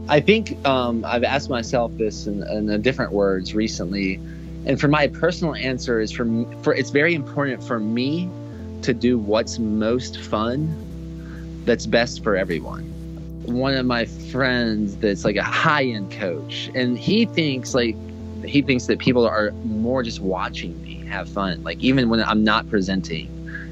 I think I've asked myself this in different words recently, and for my personal answer is for it's very important for me to do what's most fun, that's best for everyone. One of my friends that's like a high-end coach, and he thinks that people are more just watching me have fun. Like even when I'm not presenting,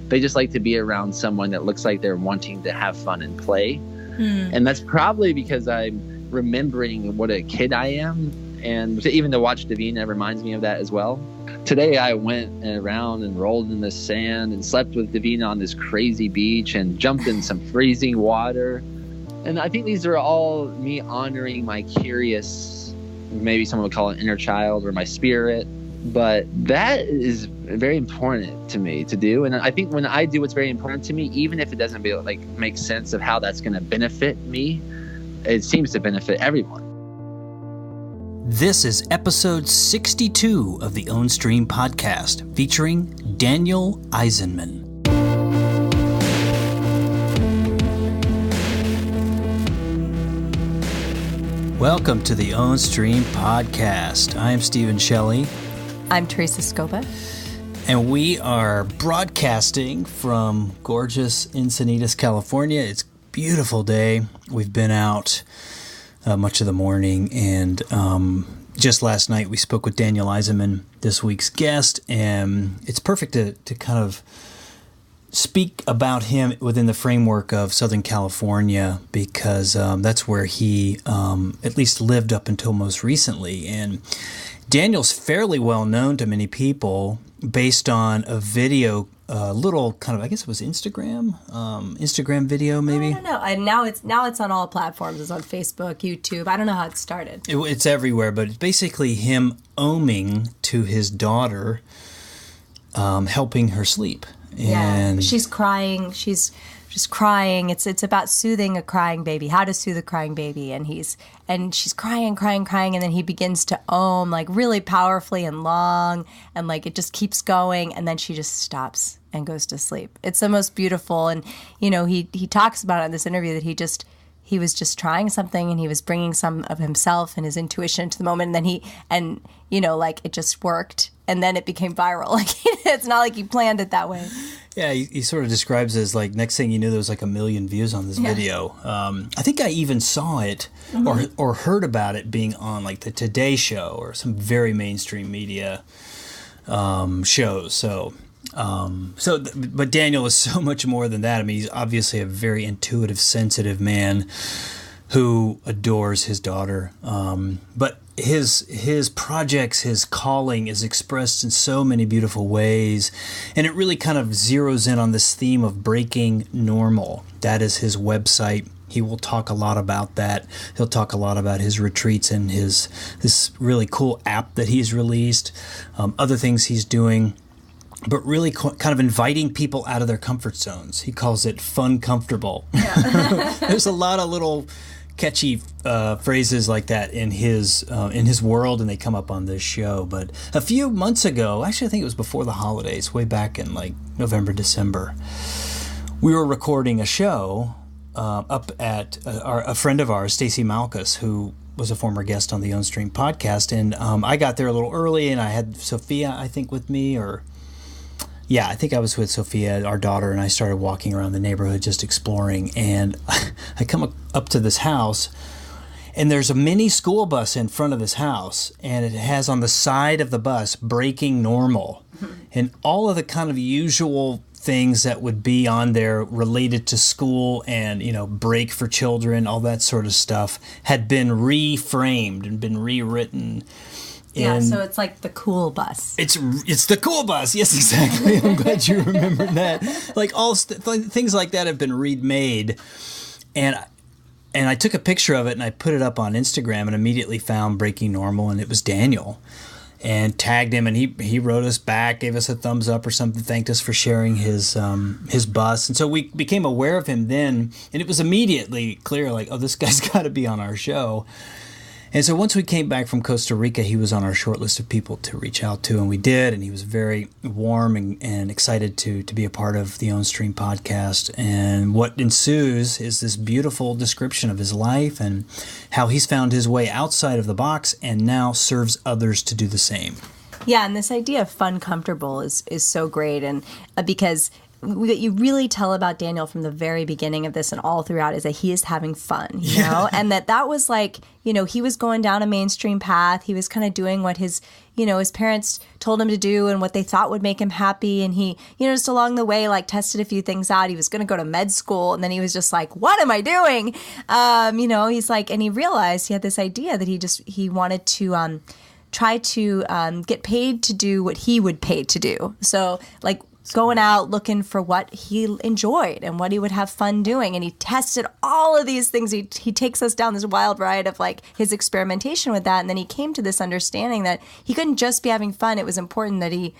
they just like to be around someone that looks like they're wanting to have fun and play. And that's probably because I'm remembering what a kid I am. And even to watch Davina reminds me of that as well. Today I went around and rolled in the sand and slept with Davina on this crazy beach and jumped in some freezing water. And I think these are all me honoring my curious, maybe someone would call it inner child or my spirit. But that is very important to me to do. And I think when I do what's very important to me, even if it doesn't make sense of how that's going to benefit me, it seems to benefit everyone. This is episode 62 of the Ownstream podcast featuring Daniel Eisenman. Welcome to the Ownstream podcast. I'm Stephen Shelley. I'm Teresa Scoba. And we are broadcasting from gorgeous Encinitas, California. It's a beautiful day. We've been out much of the morning, and just last night we spoke with Daniel Eisenman, this week's guest, and it's perfect to kind of speak about him within the framework of Southern California, because that's where he at least lived up until most recently. And Daniel's fairly well known to many people based on a video, little kind of, I guess it was Instagram video maybe? I don't know. And now it's on all platforms. It's on Facebook, YouTube. I don't know how it started. It's everywhere, but it's basically him oming to his daughter, helping her sleep. And yeah, she's crying. She's just crying. It's about soothing a crying baby, how to soothe a crying baby. And she's crying, and then he begins to om like really powerfully and long, and like it just keeps going, and then she just stops and goes to sleep. It's the most beautiful. And he talks about it in this interview that he was just trying something, and he was bringing some of himself and his intuition to the moment, and like it just worked, and then it became viral. Like it's not like he planned it that way. Yeah, he sort of describes it as like next thing you knew there was like 1 million views on this video. I think I even saw it or heard about it being on like the Today Show or some very mainstream media shows. But Daniel is so much more than that. I mean, he's obviously a very intuitive, sensitive man who adores his daughter. But his projects, his calling is expressed in so many beautiful ways. And it really kind of zeroes in on this theme of breaking normal. That is his website. He will talk a lot about that. He'll talk a lot about his retreats and this really cool app that he's released, other things he's doing. But really kind of inviting people out of their comfort zones. He calls it fun comfortable. Yeah. There's a lot of little catchy phrases like that in his world, and they come up on this show. But a few months ago, actually I think it was before the holidays, way back in like November, December, we were recording a show up at a friend of ours, Stacey Malkus, who was a former guest on the Ownstream podcast. And I got there a little early, and I had Sophia, I think, with me, yeah, I think I was with Sophia, our daughter, and I started walking around the neighborhood just exploring. And I come up to this house, and there's a mini school bus in front of this house, and it has on the side of the bus, breaking normal. And all of the kind of usual things that would be on there related to school and, break for children, all that sort of stuff, had been reframed and been rewritten. Yeah, so it's like the cool bus. It's the cool bus. Yes, exactly. I'm glad you remembered that. Like things like that have been remade, and I took a picture of it and I put it up on Instagram and immediately found Breaking Normal, and it was Daniel, and tagged him, and he wrote us back, gave us a thumbs up or something, thanked us for sharing his bus, and so we became aware of him then, and it was immediately clear like, oh, this guy's got to be on our show. And so once we came back from Costa Rica, he was on our short list of people to reach out to, and we did, and he was very warm and excited to be a part of the Ownstream podcast. And what ensues is this beautiful description of his life and how he's found his way outside of the box and now serves others to do the same. Yeah, and this idea of fun, comfortable is so great, and because what you really tell about Daniel from the very beginning of this and all throughout is that he is having fun, you know, and that was like, you know, he was going down a mainstream path. He was kind of doing what his parents told him to do and what they thought would make him happy. And he, just along the way, like tested a few things out. He was going to go to med school. And then he was just like, what am I doing? He's like, and he realized he had this idea that he wanted to try to get paid to do what he would pay to do. So like, going out looking for what he enjoyed and what he would have fun doing. And he tested all of these things. He takes us down this wild ride of like his experimentation with that. And then he came to this understanding that he couldn't just be having fun. It was important that he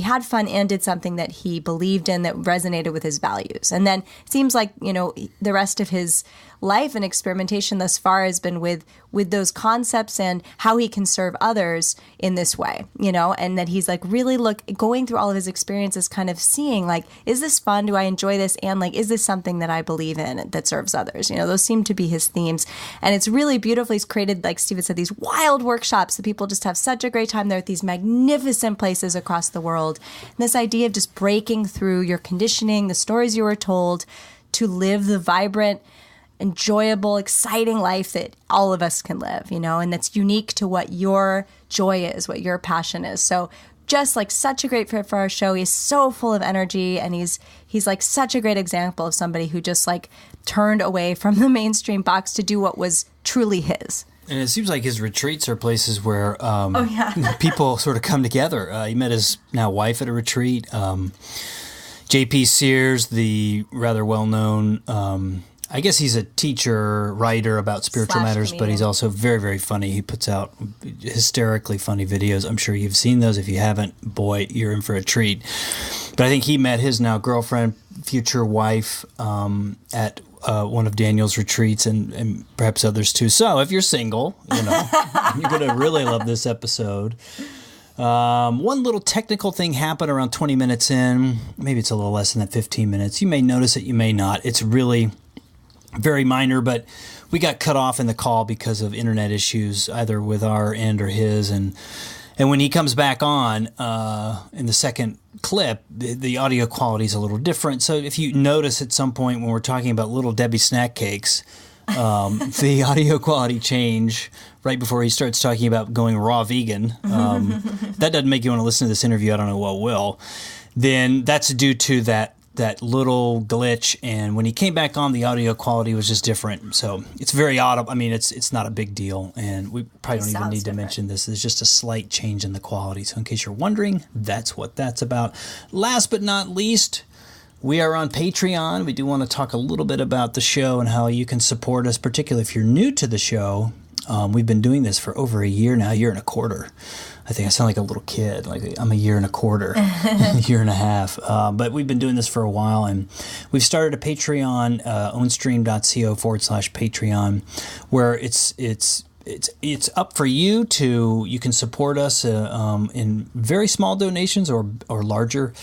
had fun and did something that he believed in that resonated with his values. And then it seems like, the rest of his life and experimentation thus far has been with those concepts and how he can serve others in this way, and that he's like really going through all of his experiences, kind of seeing like, is this fun? Do I enjoy this? And like, is this something that I believe in that serves others? Those seem to be his themes. And it's really beautiful. He's created, like Steven said, these wild workshops that people just have such a great time there at these magnificent places across the world. And this idea of just breaking through your conditioning, the stories you were told, to live the vibrant, enjoyable, exciting life that all of us can live, and that's unique to what your joy is, what your passion is. So just like such a great fit for our show. He's so full of energy, and he's like such a great example of somebody who just like turned away from the mainstream box to do what was truly his. And it seems like his retreats are places where people sort of come together. He met his now wife at a retreat. J.P. Sears, the rather well-known I guess he's a teacher, writer about spiritual matters, but he's also very, very funny. He puts out hysterically funny videos. I'm sure you've seen those. If you haven't, boy, you're in for a treat. But I think he met his now girlfriend, future wife, at one of Daniel's retreats and perhaps others too. So if you're single, you're going to really love this episode. One little technical thing happened around 20 minutes in. Maybe it's a little less than that, 15 minutes. You may notice it, you may not. It's really very minor, but we got cut off in the call because of internet issues, either with our end or his. And when he comes back on in the second clip, the audio quality is a little different. So if you notice at some point when we're talking about Little Debbie snack cakes, the audio quality change right before he starts talking about going raw vegan, that doesn't make you want to listen to this interview. I don't know what will. Then that's due to that little glitch, and when he came back on, the audio quality was just different. So it's very audible. I mean, it's not a big deal, and we probably don't even need to mention this. There's just a slight change in the quality. So in case you're wondering, that's what that's about. Last but not least, we are on Patreon. We do want to talk a little bit about the show and how you can support us, particularly if you're new to the show. We've been doing this for over a year now, year and a quarter. I think I sound like a little kid, like I'm a year and a quarter, a year and a half. But we've been doing this for a while, and we've started a Patreon, ownstream.co/Patreon, where it's up for you can support us in very small donations or larger.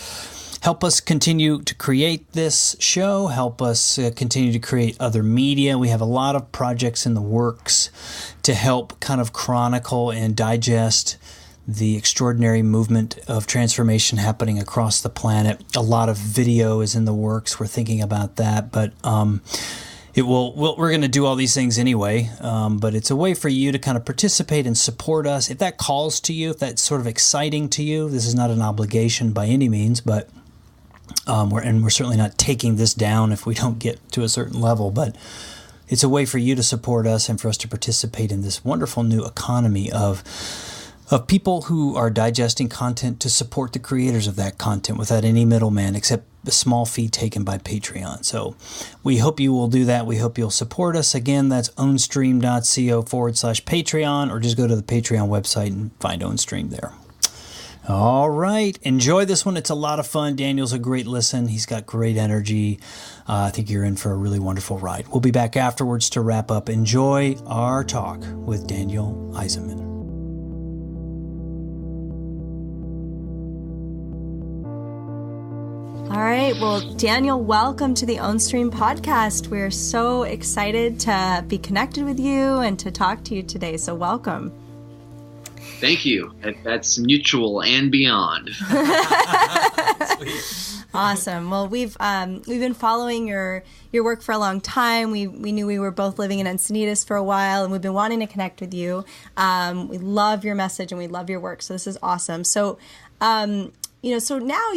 Help us continue to create this show. Help us continue to create other media. We have a lot of projects in the works to help kind of chronicle and digest the extraordinary movement of transformation happening across the planet. A lot of video is in the works. We're thinking about that, but we're going to do all these things anyway, but it's a way for you to kind of participate and support us. If that calls to you, if that's sort of exciting to you, this is not an obligation by any means, but we're certainly not taking this down if we don't get to a certain level, but it's a way for you to support us and for us to participate in this wonderful new economy of people who are digesting content to support the creators of that content without any middleman except a small fee taken by Patreon. So we hope you will do that. We hope you'll support us. Again, that's ownstream.co/Patreon, or just go to the Patreon website and find Ownstream there. All right. Enjoy this one. It's a lot of fun. Daniel's a great listen. He's got great energy. I think you're in for a really wonderful ride. We'll be back afterwards to wrap up. Enjoy our talk with Daniel Eisenman. All right. Well, Daniel, welcome to the Ownstream podcast. We're so excited to be connected with you and to talk to you today. So welcome. Thank you. That's mutual and beyond. Awesome. Well, we've been following your work for a long time. We knew we were both living in Encinitas for a while, and we've been wanting to connect with you. We love your message and we love your work. So this is awesome. So, so now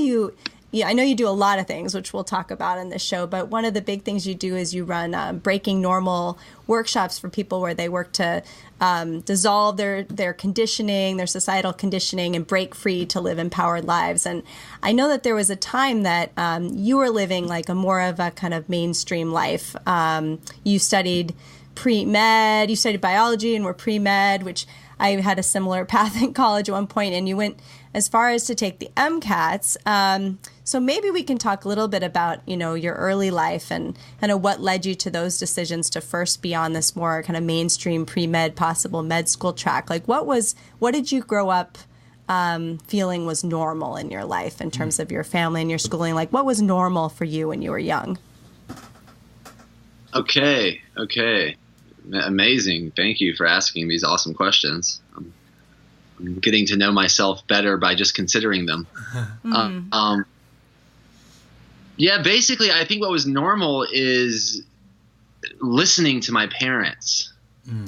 I know you do a lot of things, which we'll talk about in this show, but one of the big things you do is you run breaking normal workshops for people where they work to dissolve their conditioning, their societal conditioning, and break free to live empowered lives. And I know that there was a time that you were living like a more of a kind of mainstream life. You studied pre-med, you studied biology and were pre-med, which I had a similar path in college at one point, and you went as far as to take the MCATs. So maybe we can talk a little bit about, your early life and kind of what led you to those decisions to first be on this more kind of mainstream pre-med, possible med school track. Like what did you grow up feeling was normal in your life in terms of your family and your schooling? Like what was normal for you when you were young? Okay. Amazing. Thank you for asking these awesome questions. I'm getting to know myself better by just considering them. Basically, I think what was normal is listening to my parents.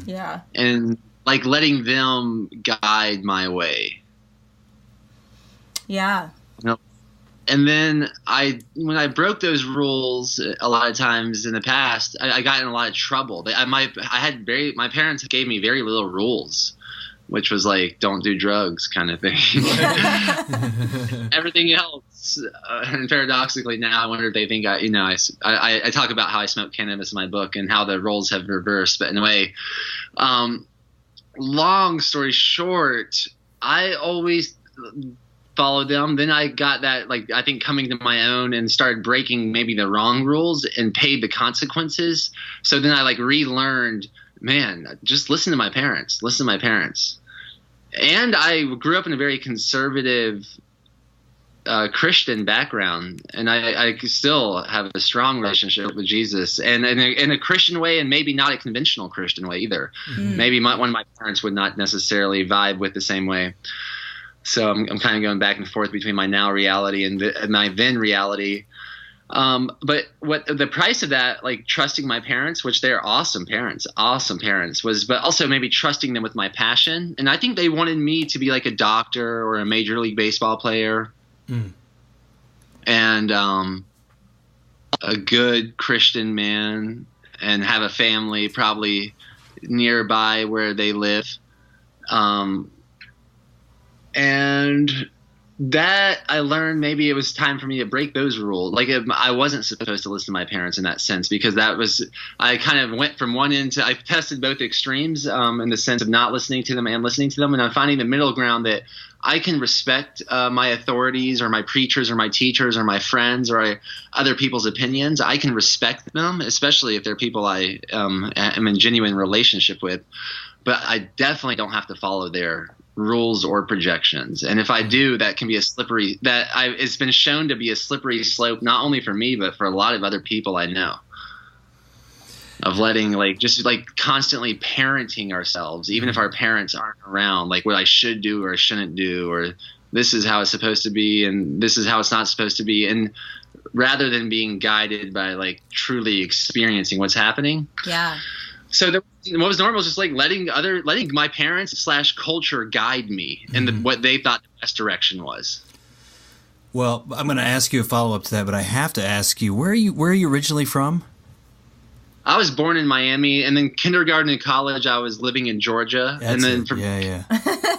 Yeah. And like letting them guide my way. Yeah. And then when I broke those rules a lot of times in the past, I got in a lot of trouble. My parents gave me very little rules, which was like, don't do drugs kind of thing. Everything else, and paradoxically now I wonder if they think I talk about how I smoke cannabis in my book and how the roles have reversed. But in a way, long story short, I always followed them. Then I got that, I think, coming to my own and started breaking maybe the wrong rules and paid the consequences. So then I relearned, man, just listen to my parents. And I grew up in a very conservative Christian background, and I still have a strong relationship with Jesus, and in a Christian way, and maybe not a conventional Christian way either. Maybe one of my parents would not necessarily vibe with the same way. So I'm kind of going back and forth between my now reality and my then reality. But what the price of that, trusting my parents, which they're awesome parents, was, but also maybe trusting them with my passion. And I think they wanted me to be like a doctor or a Major League Baseball player, and a good Christian man, and have a family probably nearby where they live. And that I learned maybe it was time for me to break those rules. I wasn't supposed to listen to my parents in that sense, because I kind of went from one end to, I tested both extremes in the sense of not listening to them and listening to them. And I'm finding the middle ground that I can respect my authorities or my preachers or my teachers or my friends or other people's opinions. I can respect them, especially if they're people I am in genuine relationship with. But I definitely don't have to follow their rules or projections. And if I do, that can be it's been shown to be a slippery slope, not only for me, but for a lot of other people I know, of letting constantly parenting ourselves, even if our parents aren't around, what I should do or shouldn't do, or this is how it's supposed to be and this is how it's not supposed to be. And rather than being guided by truly experiencing what's happening. Yeah. So what was normal was just letting my parents / culture guide me in what they thought the best direction was. Well, I'm going to ask you a follow up to that, but I have to ask you, where are you originally from? I was born in Miami, and then kindergarten and college I was living in Georgia.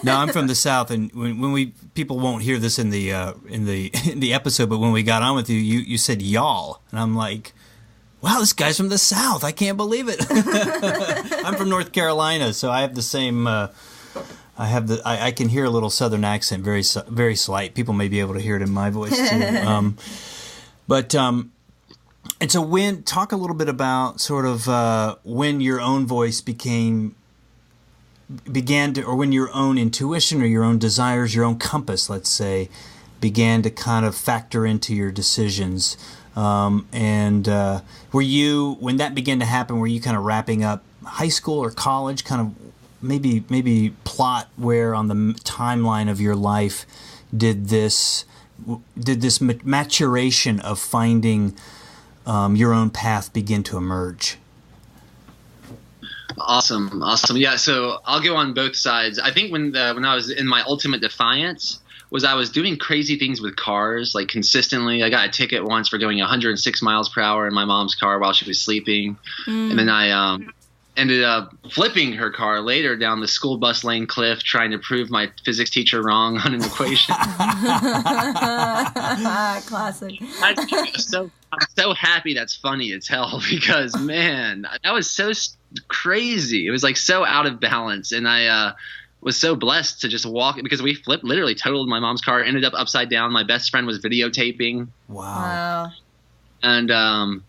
No, I'm from the South, and when people won't hear this in the episode, but when we got on with you said y'all, and I'm like, wow, this guy's from the South. I can't believe it. I'm from North Carolina, so I have the same I can hear a little Southern accent, very slight. People may be able to hear it in my voice too. And so talk a little bit about sort of when your own voice began to, or when your own intuition or your own desires, your own compass, let's say, began to kind of factor into your decisions. And were you, when that began to happen, were you kind of wrapping up high school or college, kind of maybe plot where on the timeline of your life did this maturation of finding your own path begin to emerge? Awesome. Yeah, so I'll go on both sides. I think when I was in my ultimate defiance was I was doing crazy things with cars, like consistently. I got a ticket once for going 106 miles per hour in my mom's car while she was sleeping. And then I ended up flipping her car later down the school bus lane cliff, trying to prove my physics teacher wrong on an equation. Classic. I'm so happy that's funny as hell, because, man, that was so crazy. It was like so out of balance. And I was so blessed to just walk, because we literally totaled my mom's car, ended up upside down. My best friend was videotaping. Wow. And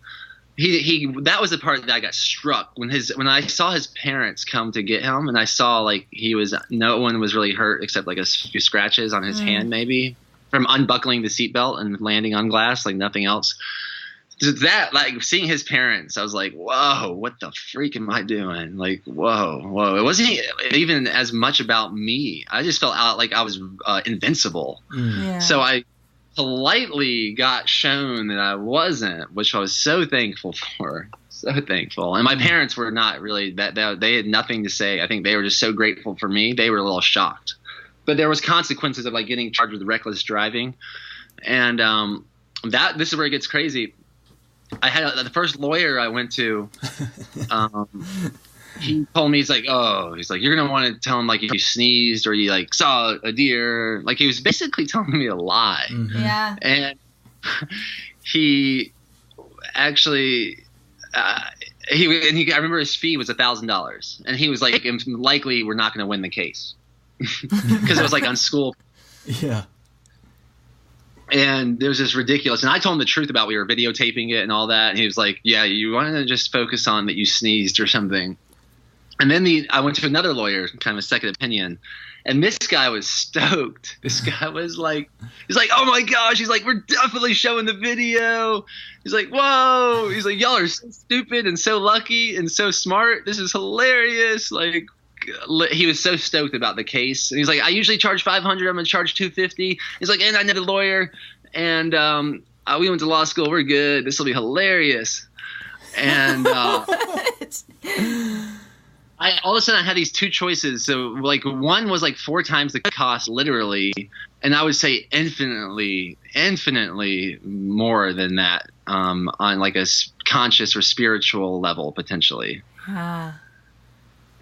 he that was the part that I got struck when I saw his parents come to get him, and I saw like no one was really hurt except like a few scratches on his hand, maybe from unbuckling the seatbelt and landing on glass, like nothing else. That, like, seeing his parents, I was like, whoa, what the freak am I doing? Like, whoa. It wasn't even as much about me. I just felt like I was invincible. Yeah. So I politely got shown that I wasn't, which I was so thankful for. So thankful. And my parents were not really they had nothing to say. I think they were just so grateful for me. They were a little shocked. But there was consequences of like getting charged with reckless driving. And this is where it gets crazy. I had the first lawyer I went to. He told me, he's like, you're gonna want to tell him like if you sneezed or you like saw a deer. Like he was basically telling me a lie. Mm-hmm. Yeah. And he actually, I remember his fee was $1,000, and he was like, likely we're not gonna win the case because it was like on school. Yeah. And it was just ridiculous. And I told him the truth about we were videotaping it and all that. And he was like, yeah, you want to just focus on that you sneezed or something. And then I went to another lawyer, kind of a second opinion. And this guy was stoked. This guy was like, he's like, oh my gosh. He's like, we're definitely showing the video. He's like, whoa. He's like, y'all are so stupid and so lucky and so smart. This is hilarious. Like, he was so stoked about the case. And he's like, I usually charge $500. I'm going to charge $250. He's like, and I need a lawyer. And we went to law school. We're good. This will be hilarious. And all of a sudden I had these two choices. So like one was like 4 times the cost, literally. And I would say infinitely more than that on like a conscious or spiritual level, potentially.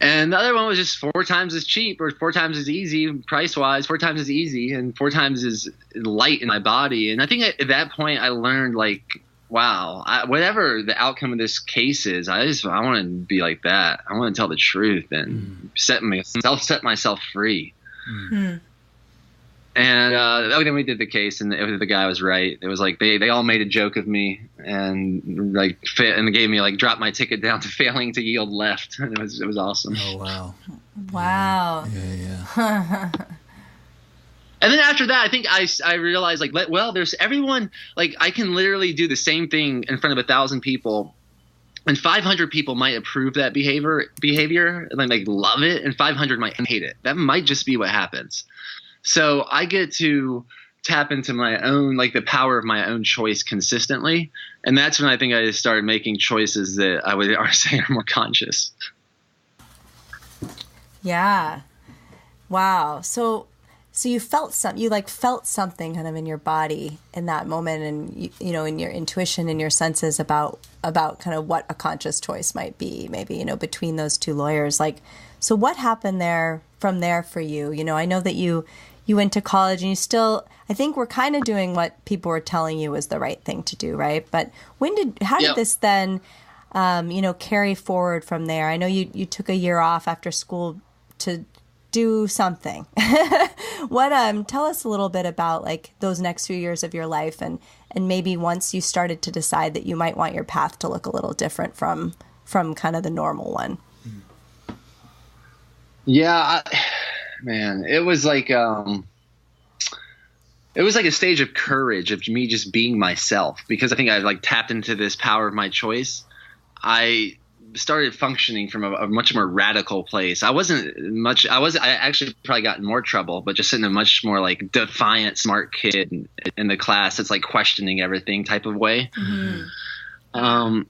And the other one was just 4 times as cheap, or 4 times as easy price-wise, 4 times as easy, and 4 times as light in my body. And I think at that point I learned, like, wow, whatever the outcome of this case is, I want to be like that. I want to tell the truth and set myself free. And then we did the case, and the guy was right. It was like they all made a joke of me, and like and they gave me like dropped my ticket down to failing to yield left, and it was awesome. Oh Wow. Yeah. And then after that, I think I realized like, well, there's everyone, like I can literally do the same thing in front of 1,000 people, and 500 people might approve that behavior and like love it, and 500 might hate it. That might just be what happens. So I get to tap into my own, like the power of my own choice consistently. And that's when I think I started making choices that I would say are more conscious. Yeah. Wow. So you felt something kind of in your body in that moment, and in your intuition and your senses about kind of what a conscious choice might be, maybe, between those two lawyers. Like, so what happened from there for you? I know that you went to college, and you still, I think, were kind of doing what people were telling you was the right thing to do, right? But how did this then, carry forward from there? I know you took a year off after school to do something. Tell us a little bit about like those next few years of your life, and maybe once you started to decide that you might want your path to look a little different from kind of the normal one. Yeah, man, it was like a stage of courage of me just being myself, because I think I like tapped into this power of my choice. I started functioning from a much more radical place. I actually probably got in more trouble, but just in a much more like defiant, smart kid in the class that's like questioning everything type of way. Mm-hmm.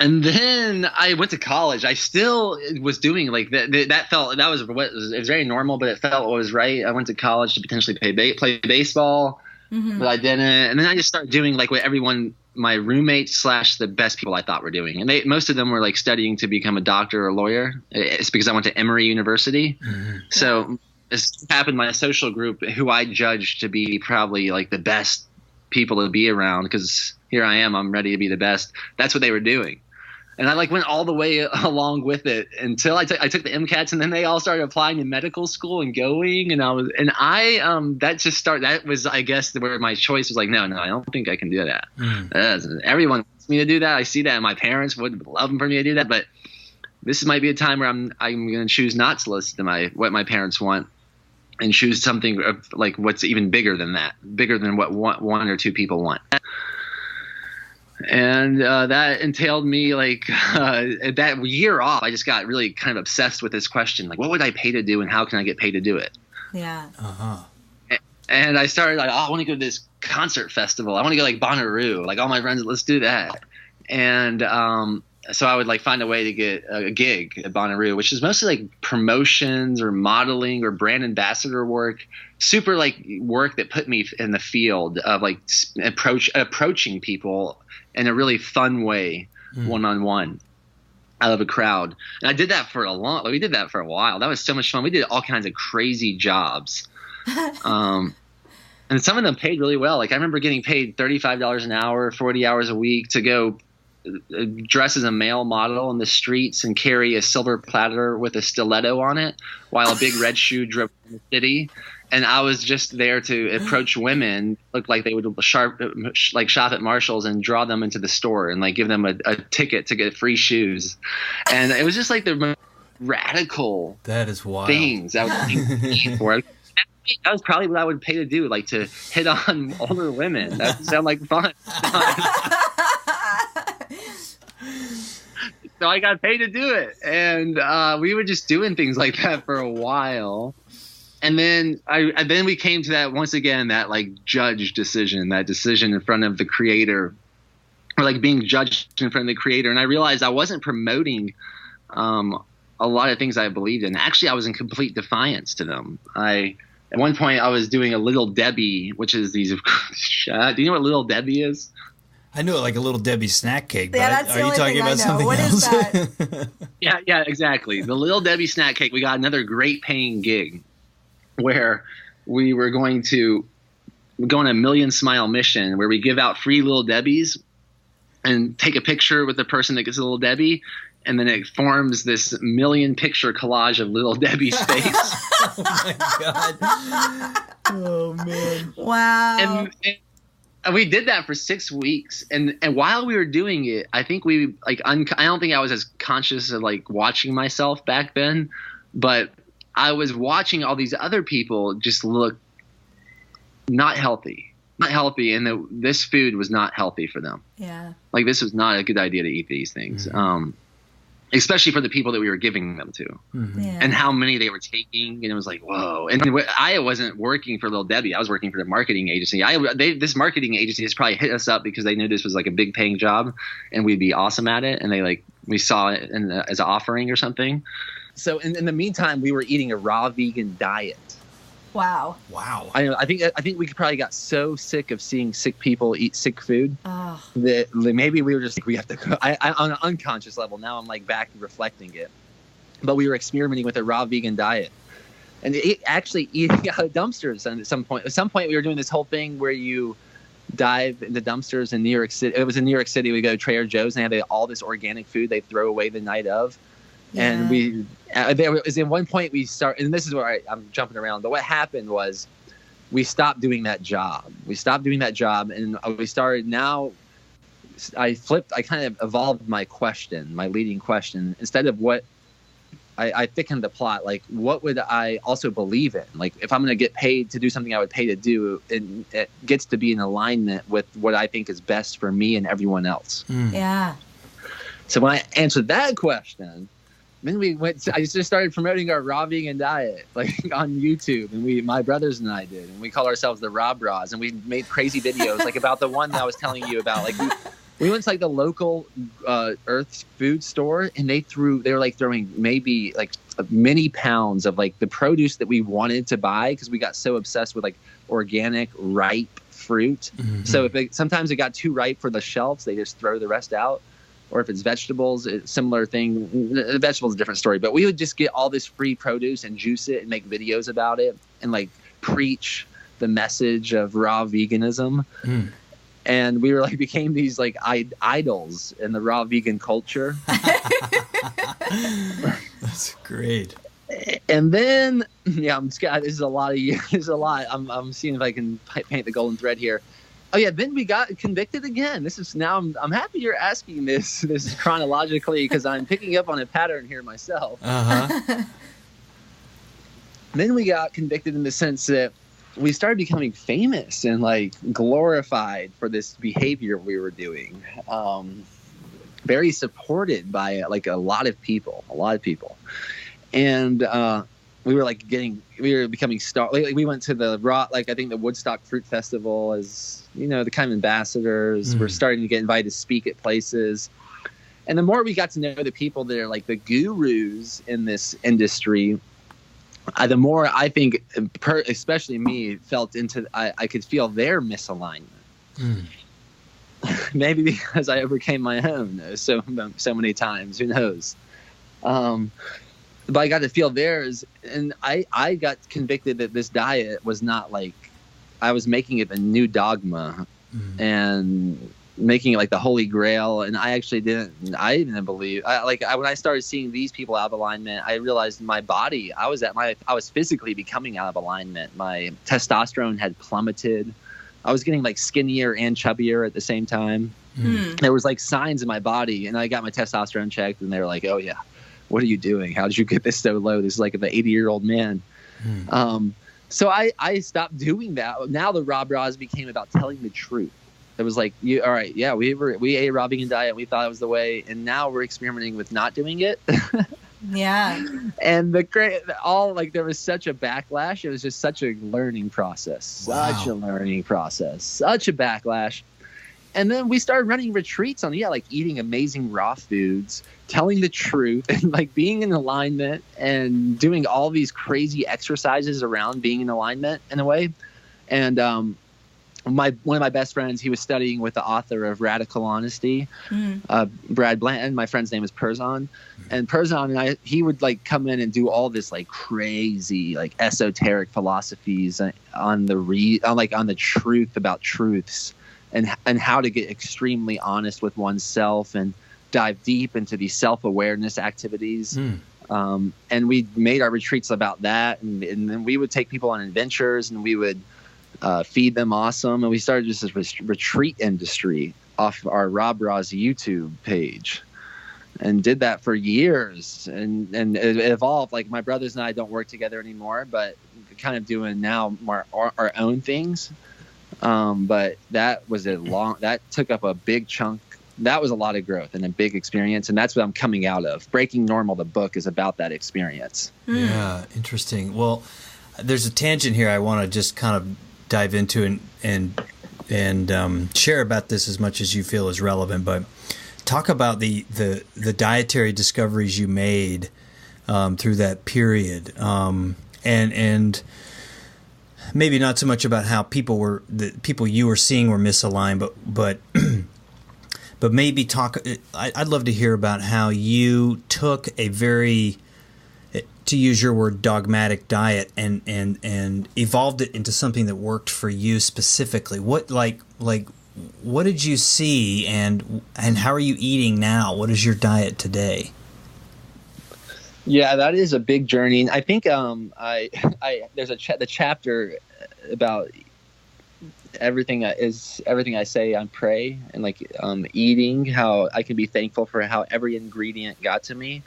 And then I went to college. I still was doing like that. It was very normal, but it felt what was right. I went to college to potentially play baseball, but I didn't. And then I just started doing like what everyone, my roommates / the best people I thought were doing. And most of them were like studying to become a doctor or a lawyer. It's because I went to Emory University. Mm-hmm. So this happened, my social group, who I judged to be probably like the best people to be around, because here I am, I'm ready to be the best. That's what they were doing. And I like went all the way along with it until I took the MCATs, and then they all started applying to medical school and going. That was, I guess, where my choice was like, no, I don't think I can do that. Everyone wants me to do that. I see that, and my parents would love for me to do that. But this might be a time where I'm going to choose not to listen to what my parents want, and choose something like what's even bigger than that, bigger than what one or two people want. And that entailed me like that year off. I just got really kind of obsessed with this question, like, what would I pay to do, and how can I get paid to do it? Yeah. And I started like, I want to go to this concert festival. I want to go like Bonnaroo. Like all my friends, let's do that. And so I would like find a way to get a gig at Bonnaroo, which is mostly like promotions or modeling or brand ambassador work. Super like work that put me in the field of like approaching people in a really fun way, one-on-one, out of a crowd. And I did that we did that for a while. That was so much fun. We did all kinds of crazy jobs. And some of them paid really well. Like I remember getting paid $35 an hour, 40 hours a week to go dress as a male model in the streets and carry a silver platter with a stiletto on it while a big red shoe drove in the city. And I was just there to approach women, look like they would shop at Marshall's, and draw them into the store and like give them a ticket to get free shoes. And it was just like the most radical that is wild things I was paid for. That was probably what I would pay to do, like to hit on older women. That would sound like fun. So I got paid to do it. And we were just doing things like that for a while. And then then we came to that, once again, that like judge decision, that decision in front of the creator, or like being judged in front of the creator. And I realized I wasn't promoting a lot of things I believed in. Actually, I was in complete defiance to them. At one point I was doing a Little Debbie, which is these, do you know what Little Debbie is? I know it like a Little Debbie snack cake, but yeah, that's are you talking about something what else? What is that? Yeah, exactly. The Little Debbie snack cake. We got another great paying gig where we were going to go on a Million Smile mission where we give out free Little Debbies and take a picture with the person that gets a Little Debbie, and then it forms this 1,000,000 picture collage of Little Debbie's face. Oh my God. Oh man. Wow. And we did that for 6 weeks. And while we were doing it, I think we like, I don't think I was as conscious of like watching myself back then, but I was watching all these other people just look not healthy, and this food was not healthy for them. Yeah. Like this was not a good idea to eat these things. Mm-hmm. Especially for the people that we were giving them to, and how many they were taking. And it was like, whoa. And I wasn't working for Little Debbie. I was working for the marketing agency. This marketing agency has probably hit us up because they knew this was like a big paying job and we'd be awesome at it. And we saw it as an offering or something. So in the meantime, we were eating a raw vegan diet. Wow. I think we probably got so sick of seeing sick people eat sick food that maybe we were just like, we have to go. On an unconscious level, now I'm like back reflecting it. But we were experimenting with a raw vegan diet. And actually eating out of dumpsters at some point. At some point we were doing this whole thing where you dive into dumpsters in New York City. It was in New York City. We go to Trader Joe's and they had all this organic food they throw away the night of. And there was in one point we start, and this is where I'm jumping around, but what happened was we stopped doing that job. And we started now. I kind of evolved my leading question. Instead of what I thickened the plot, like what would I also believe in? Like if I'm going to get paid to do something I would pay to do, it gets to be in alignment with what I think is best for me and everyone else. Yeah. So when I answered that question, then I just started promoting our raw vegan diet, like on YouTube, and my brothers and I did, and we called ourselves the Raw Bras, and we made crazy videos, like about the one that I was telling you about. Like we went to like the local Earth's food store, and they were like throwing maybe like many pounds of like the produce that we wanted to buy because we got so obsessed with like organic, ripe fruit. Mm-hmm. So sometimes it got too ripe for the shelves, they just throw the rest out. Or if it's vegetables, it's similar thing. Vegetables is a different story. But we would just get all this free produce and juice it and make videos about it and like preach the message of raw veganism. And we were like became these like idols in the raw vegan culture. That's great. And then this is a lot. I'm seeing if I can paint the golden thread here. Oh yeah, then we got convicted again. This is now I'm happy you're asking this chronologically because I'm picking up on a pattern here myself. Then we got convicted in the sense that we started becoming famous and like glorified for this behavior we were doing. Very supported by like a lot of people. And we were becoming star. Like, we went to the I think the Woodstock Fruit Festival as, the kind of ambassadors. We're starting to get invited to speak at places. And the more we got to know the people that are like the gurus in this industry, the more I think, especially me, felt I could feel their misalignment. Maybe because I overcame my own so many times. Who knows? But I got to feel theirs, and I got convicted that this diet was not like I was making it a new dogma and making it like the holy grail. And I didn't believe. When I started seeing these people out of alignment, I realized my body. I was physically becoming out of alignment. My testosterone had plummeted. I was getting like skinnier and chubbier at the same time. There was like signs in my body, and I got my testosterone checked, and they were like, "Oh yeah. What are you doing? How did you get this so low?" This is like an 80-year-old man. So I stopped doing that. Now the Raw Bras became about telling the truth. It was like, we ate a raw vegan diet. We thought it was the way. And now we're experimenting with not doing it. Yeah. And there was such a backlash. It was just such a learning process. Wow. Such a backlash. And then we started running retreats on, eating amazing raw foods, telling the truth, and like being in alignment and doing all these crazy exercises around being in alignment in a way. And one of my best friends, he was studying with the author of Radical Honesty, Brad Blanton. My friend's name is Perzan. And Perzan and he would like come in and do all this like crazy, like esoteric philosophies on the truth about truths. And how to get extremely honest with oneself and dive deep into these self-awareness activities. And we made our retreats about that. And then we would take people on adventures, and we would feed them awesome. And we started just this retreat industry off our Raw Bras YouTube page and did that for years. And it evolved. Like my brothers and I don't work together anymore, but kind of doing now our own things. But that took up a big chunk. That was a lot of growth and a big experience. And that's what I'm coming out of. Breaking Normal, the book, is about that experience. Yeah. Interesting. Well, there's a tangent here I want to just kind of dive into and share about this as much as you feel is relevant, but talk about the dietary discoveries you made, through that period. And maybe not so much about how the people you were seeing were misaligned, but maybe I'd love to hear about how you took a very, to use your word, dogmatic diet and evolved it into something that worked for you specifically. What did you see and how are you eating now? What is your diet today? Yeah, that is a big journey. And I think I there's the chapter about everything I say I pray, and like eating, how I can be thankful for how every ingredient got to me.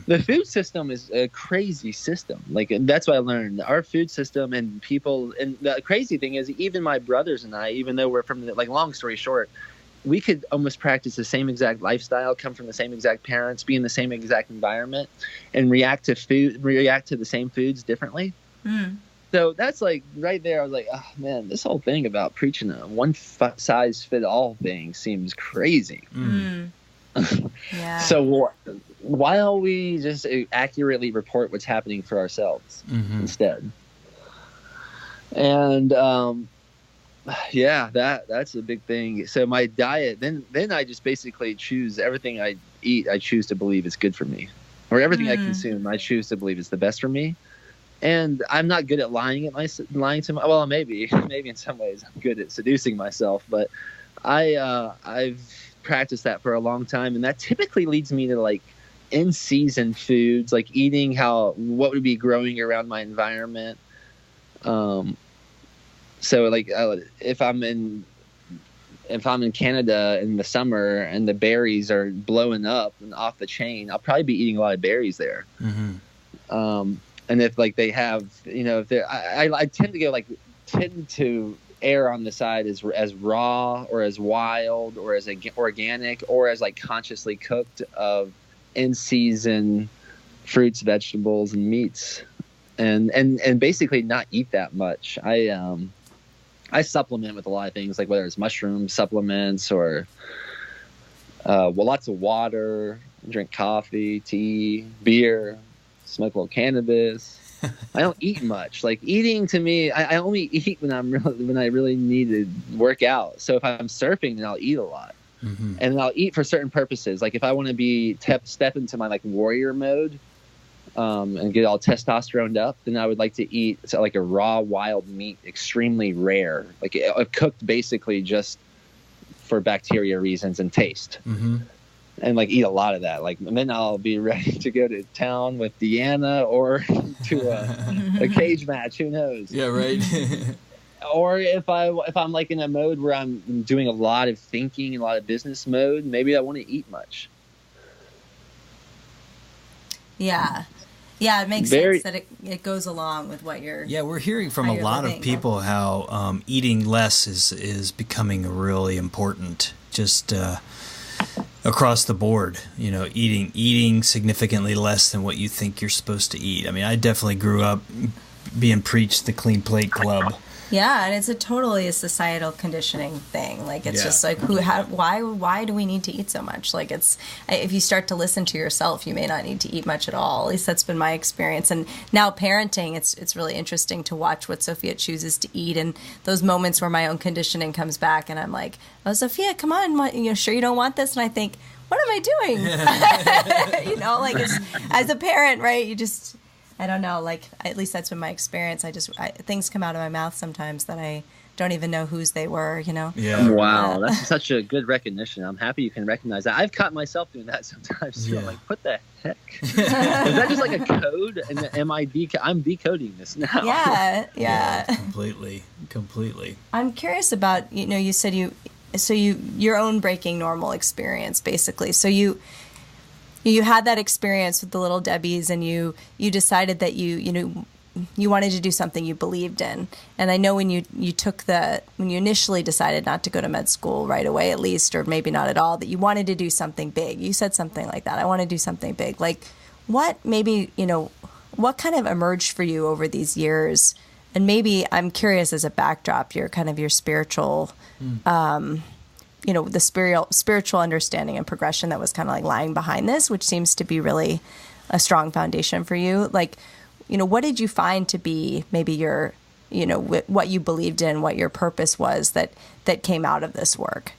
The food system is a crazy system. Like, that's what I learned. Our food system, and people, and the crazy thing is, even my brothers and I, even though we're from like, long story short, we could almost practice the same exact lifestyle, come from the same exact parents, be in the same exact environment, and react to the same foods differently. So that's like right there. I was like, oh man, this whole thing about preaching a one size fit all thing seems crazy. Yeah. So why don't we just accurately report what's happening for ourselves instead? And yeah, that's a big thing. So my diet, then I just basically choose everything I eat. I choose to believe is good for me, or everything I consume, I choose to believe is the best for me. And I'm not good at lying to my, well, maybe in some ways I'm good at seducing myself, but I've practiced that for a long time, and that typically leads me to like in season foods, like eating what would be growing around my environment. So like if I'm in Canada in the summer and the berries are blowing up and off the chain, I'll probably be eating a lot of berries there. And if like they have, if they're, I tend to err on the side as raw or as wild or as organic or as like consciously cooked of in season fruits, vegetables, and meats, and basically not eat that much. I supplement with a lot of things, like whether it's mushroom supplements or lots of water, drink coffee, tea, beer, smoke a little cannabis. I don't eat much. Like eating to me, I only eat when I really need to work out. So if I'm surfing, then I'll eat a lot, and I'll eat for certain purposes. Like if I want to be step into my like warrior mode, and get all testosterone up, then I would like to eat like a raw wild meat, extremely rare, like cooked basically just for bacteria reasons and taste. And like eat a lot of that, like, and then I'll be ready to go to town with Deanna or to a cage match. Who knows? Yeah, right. Or if I'm like in a mode where I'm doing a lot of thinking, a lot of business mode, maybe I want to eat much. Yeah, it makes sense that it goes along with what you're. Yeah, we're hearing from a lot of people how eating less is becoming really important. Just across the board, eating significantly less than what you think you're supposed to eat. I mean, I definitely grew up being preached the Clean Plate Club. Yeah, and it's totally a societal conditioning thing. Like, it's just like, why do we need to eat so much? Like, if you start to listen to yourself, you may not need to eat much at all. At least that's been my experience. And now parenting, it's really interesting to watch what Sophia chooses to eat, and those moments where my own conditioning comes back, and I'm like, oh, Sophia, come on, sure you don't want this? And I think, what am I doing? Like, as a parent, right? You just, I don't know, like, at least that's been my experience. Things come out of my mouth sometimes that I don't even know whose they were, Yeah. Wow, that's such a good recognition. I'm happy you can recognize that. I've caught myself doing that sometimes too. I'm like, what the heck? Is that just like a code? And I'm decoding this now. Yeah. Completely. I'm curious about, you said your own breaking normal experience, basically. So you had that experience with the Little Debbies, and you decided that you wanted to do something you believed in. And I know when you initially decided not to go to med school right away, at least, or maybe not at all, that you wanted to do something big. You said something like that. I want to do something big. Like, what kind of emerged for you over these years? And maybe I'm curious, as a backdrop, your spiritual, the spiritual understanding and progression that was kind of like lying behind this, which seems to be really a strong foundation for you. Like, what did you find to be maybe your, what you believed in, what your purpose was that came out of this work?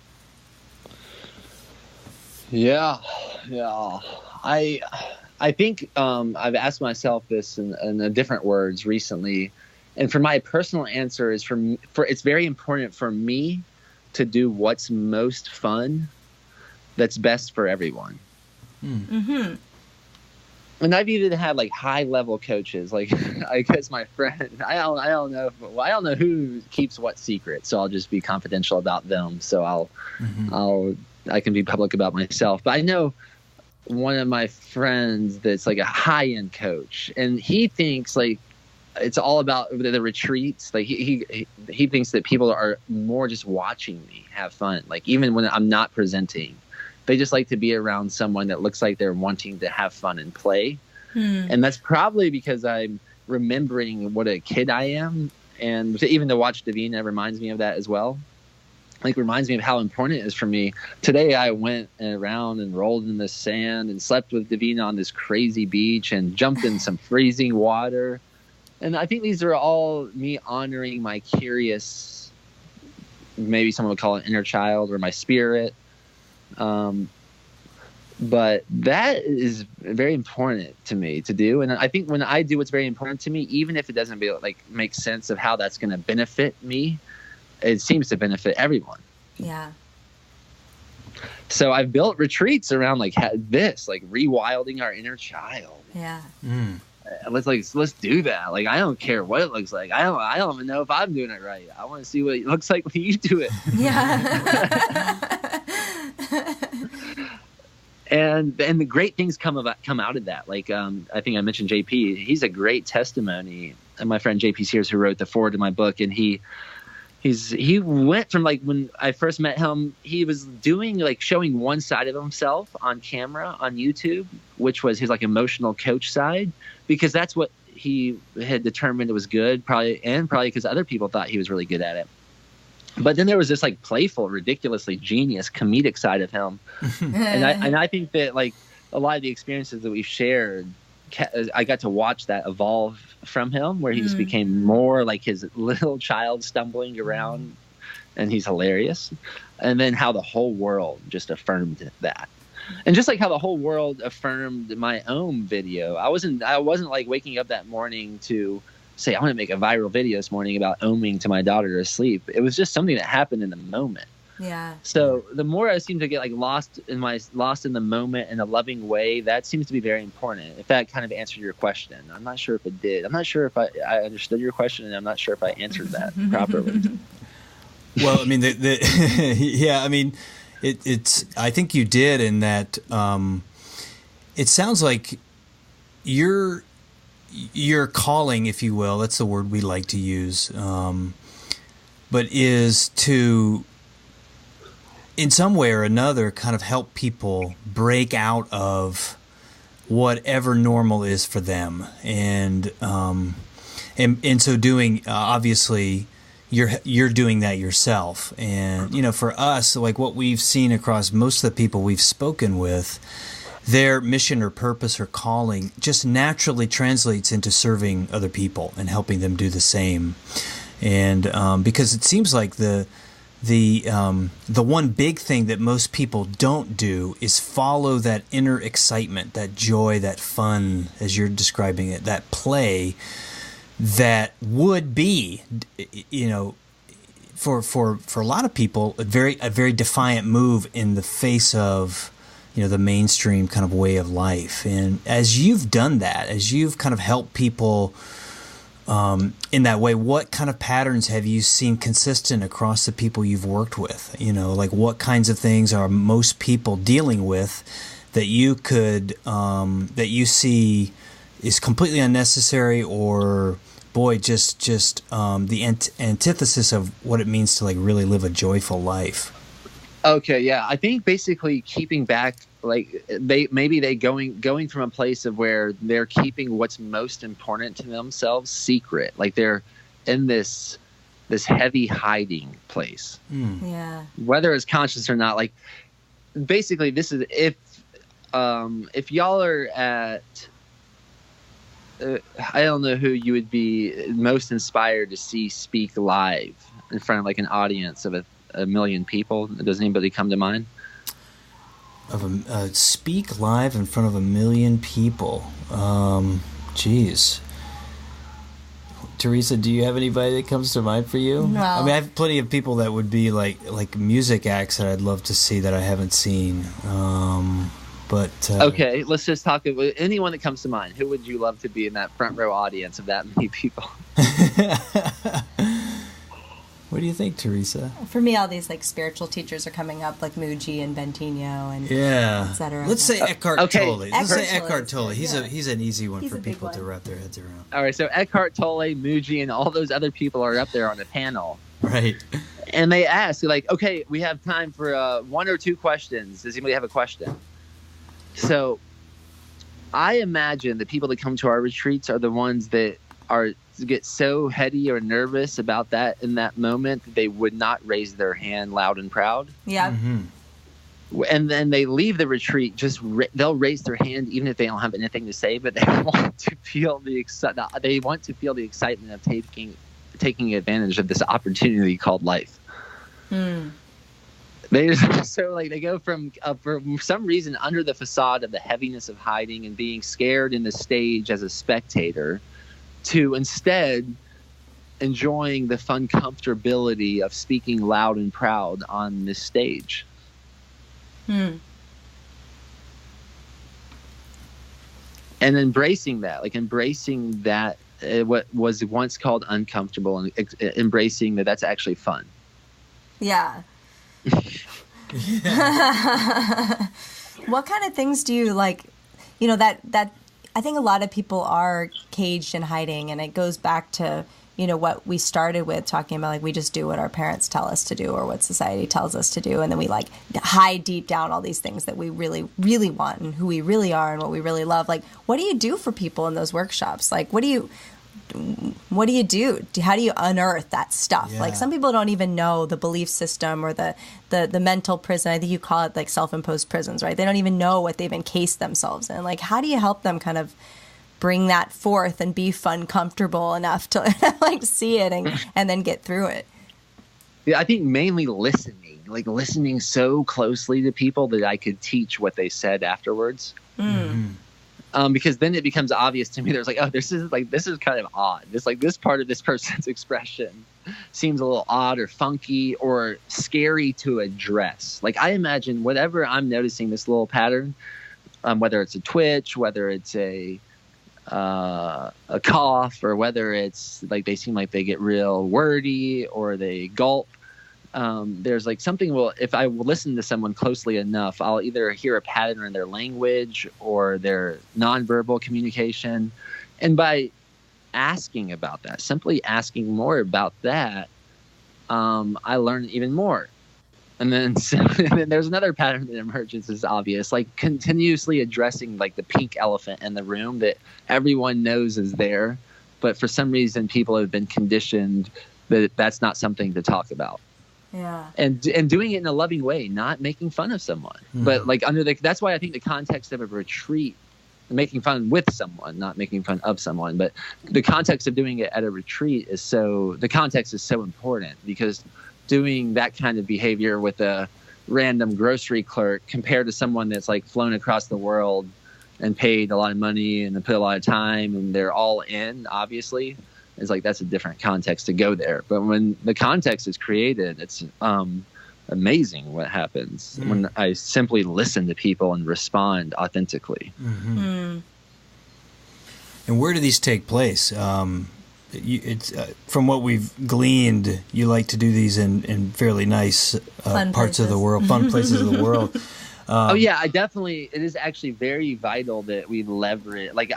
Yeah. I think I've asked myself this in different words recently, and for my personal answer is it's very important for me to do what's most fun, that's best for everyone. And I've even had like high level coaches, like I guess my friend, I don't know, I don't know who keeps what secret, so I'll just be confidential about them. So I can be public about myself. But I know one of my friends that's like a high end coach, and he thinks like it's all about the retreats. Like he thinks that people are more just watching me have fun. Like even when I'm not presenting, they just like to be around someone that looks like they're wanting to have fun and play. And that's probably because I'm remembering what a kid I am. And even to watch Davina reminds me of that as well. Like reminds me of how important it is for me. Today I went around and rolled in the sand and slept with Davina on this crazy beach and jumped in some freezing water. And I think these are all me honoring my curious, maybe someone would call it inner child or my spirit. But that is very important to me to do. And I think when I do what's very important to me, even if it doesn't make sense of how that's going to benefit me, it seems to benefit everyone. Yeah. So I've built retreats around like this, like rewilding our inner child. Yeah. Let's do that. Like I don't care what it looks like. I don't even know if I'm doing it right. I want to see what it looks like when you do it. Yeah. And the great things come out of that. Like I think I mentioned JP. He's a great testimony. And my friend JP Sears, who wrote the foreword to my book, and he went from like when I first met him, he was doing like showing one side of himself on camera on YouTube, which was his like emotional coach side, because that's what he had determined it was good, probably because other people thought he was really good at it. But then there was this like playful, ridiculously genius, comedic side of him, and I think that like a lot of the experiences that we've shared, I got to watch that evolve from him, where he just became more like his little child stumbling around, and he's hilarious. And then how the whole world just affirmed that, and just like how the whole world affirmed my own video. I wasn't like waking up that morning to say I want to make a viral video this morning about oming to my daughter to sleep. It was just something that happened in the moment. Yeah. So the more I seem to get like lost in the moment in a loving way, that seems to be very important. If that kind of answered your question, I'm not sure if it did. I'm not sure if I understood your question, and I'm not sure if I answered that properly. Well, I mean, yeah, I mean, it's. I think you did, in that it sounds like your calling, if you will, that's the word we like to use, but is to, in some way or another, kind of help people break out of whatever normal is for them, and so doing, obviously, you're doing that yourself. And for us, like what we've seen across most of the people we've spoken with, their mission or purpose or calling just naturally translates into serving other people and helping them do the same. And because it seems like the one big thing that most people don't do is follow that inner excitement, that joy, that fun, as you're describing it, that play that would be, for a lot of people, a very defiant move in the face of the mainstream kind of way of life. And as you've done that, as you've kind of helped people in that way, what kind of patterns have you seen consistent across the people you've worked with? Like what kinds of things are most people dealing with that you could, that you see is completely unnecessary, or boy, just the antithesis of what it means to like really live a joyful life? Okay, yeah. I think basically keeping back, like they going from a place of where they're keeping what's most important to themselves secret. Like they're in this heavy hiding place. Yeah. Whether it's conscious or not. Like basically this is if y'all are at I don't know who you would be most inspired to see speak live in front of like an audience of a million people. Does anybody come to mind? Speak live in front of a million people. Geez. Teresa, do you have anybody that comes to mind for you? No. I mean, I have plenty of people that would be like music acts that I'd love to see that I haven't seen. But okay, let's just talk about anyone that comes to mind. Who would you love to be in that front row audience of that many people? What do you think, Teresa? For me, all these like spiritual teachers are coming up, like Muji and Bentigno and etc. Let's say Eckhart Tolle. Let's say Eckhart Eckhart Tolle. Tolle. He's an easy one for a big people to one. wrap their heads around. All right, so Eckhart Tolle, Muji, and all those other people are up there on the panel. Right. And they ask, like, okay, we have time for 1 or 2 questions. Does anybody have a question? So I imagine the people that come to our retreats are the ones that get so heady or nervous about that in that moment that they would not raise their hand loud and proud. Yeah. Mm-hmm. And then they leave the retreat, they'll raise their hand even if they don't have anything to say, but they want to feel the excitement of taking advantage of this opportunity called life. They go from for some reason under the facade of the heaviness of hiding and being scared in the stage as a spectator to instead enjoying the fun comfortability of speaking loud and proud on this stage. And embracing that what was once called uncomfortable, and embracing that that's actually fun. Yeah. What kind of things do you like? You know, that I think a lot of people are caged in hiding, and it goes back to, you know, what we started with talking about, like we just do what our parents tell us to do or what society tells us to do, and then we like hide deep down all these things that we really, really want and who we really are and what we really love. Like, what do you do for people in those workshops? Like, what do you do? How do you unearth that stuff? Yeah. Like, some people don't even know the belief system or the mental prison. I think you call it like self-imposed prisons, right? They don't even know what they've encased themselves in. Like, how do you help them kind of bring that forth and be fun, comfortable enough to like see it and then get through it? Yeah, I think mainly listening so closely to people that I could teach what they said afterwards. Because then it becomes obvious to me. There's like, oh, this is kind of odd. This part of this person's expression seems a little odd or funky or scary to address. Like, I imagine whatever I'm noticing, this little pattern, whether it's a twitch, whether it's a cough, or whether it's like they seem like they get real wordy or they gulp. There's like something if I will listen to someone closely enough, I'll either hear a pattern in their language or their nonverbal communication. And by asking about that, simply asking more about that, I learn even more. And then there's another pattern that emerges as obvious, like continuously addressing like the pink elephant in the room that everyone knows is there. But for some reason, people have been conditioned that that's not something to talk about. Yeah. And doing it in a loving way, not making fun of someone. But like that's why I think the context of a retreat, making fun with someone, not making fun of someone, but the context of doing it at a retreat the context is so important, because doing that kind of behavior with a random grocery clerk compared to someone that's like flown across the world and paid a lot of money and put a lot of time and they're all in, obviously, it's like that's a different context to go there. But when the context is created, it's amazing what happens when I simply listen to people and respond authentically. And where do these take place? It's from what we've gleaned, you like to do these in fairly nice parts of the world, fun places of the world. It is actually very vital that we leverage. Like,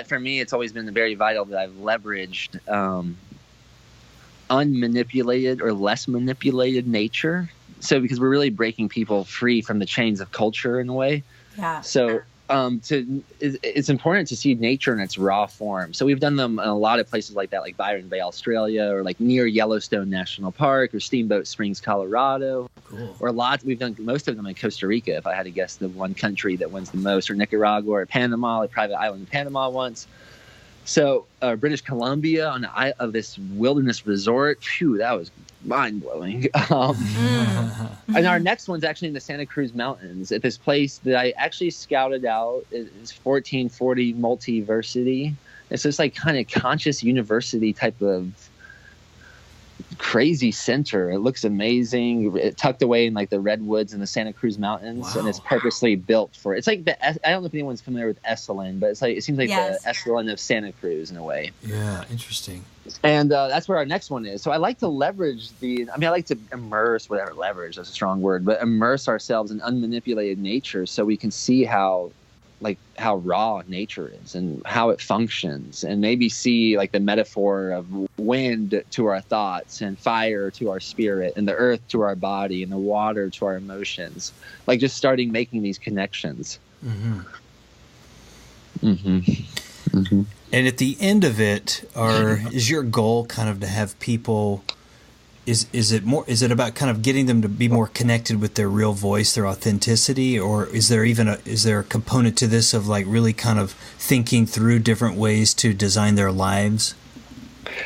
for me, it's always been very vital that I've leveraged unmanipulated or less manipulated nature. So, because we're really breaking people free from the chains of culture in a way. Yeah. So, it's important to see nature in its raw form. So we've done them in a lot of places like that, like Byron Bay, Australia, or like near Yellowstone National Park, or Steamboat Springs, Colorado. Cool. Or we've done most of them in Costa Rica, if I had to guess the one country that wins the most, or Nicaragua, or Panama, like private island in Panama once. So British Columbia on this wilderness resort, phew, that was mind-blowing. And our next one's actually in the Santa Cruz Mountains at this place that I actually scouted out. It's 1440 Multiversity. It's this like kind of conscious university type of crazy center. It looks amazing. It tucked away in like the redwoods in the Santa Cruz Mountains, and it's purposely built for. It's like I don't know if anyone's familiar with Esalen, but it seems like the Esalen of Santa Cruz in a way. Yeah, interesting. And that's where our next one is. So I like to leverage I like to immerse, whatever, leverage, that's a strong word, but immerse ourselves in unmanipulated nature so we can see how raw nature is and how it functions, and maybe see like the metaphor of wind to our thoughts and fire to our spirit and the earth to our body and the water to our emotions, like just starting making these connections. Mm-hmm. Mm-hmm. Mm-hmm. And at the end of it, is your goal kind of to have people, is it about kind of getting them to be more connected with their real voice, their authenticity, or is there a component to this of like really kind of thinking through different ways to design their lives?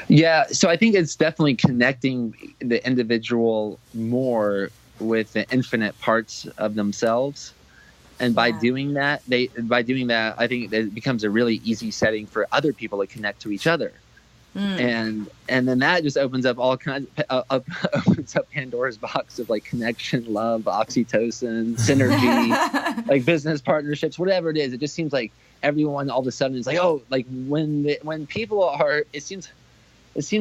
Yeah, so I think it's definitely connecting the individual more with the infinite parts of themselves. And by doing that, I think it becomes a really easy setting for other people to connect to each other. And then that just opens up all kinds opens up Pandora's box of like connection, love, oxytocin, synergy, like business partnerships, whatever it is. It just seems like everyone all of a sudden is like, oh, like when people are, it seems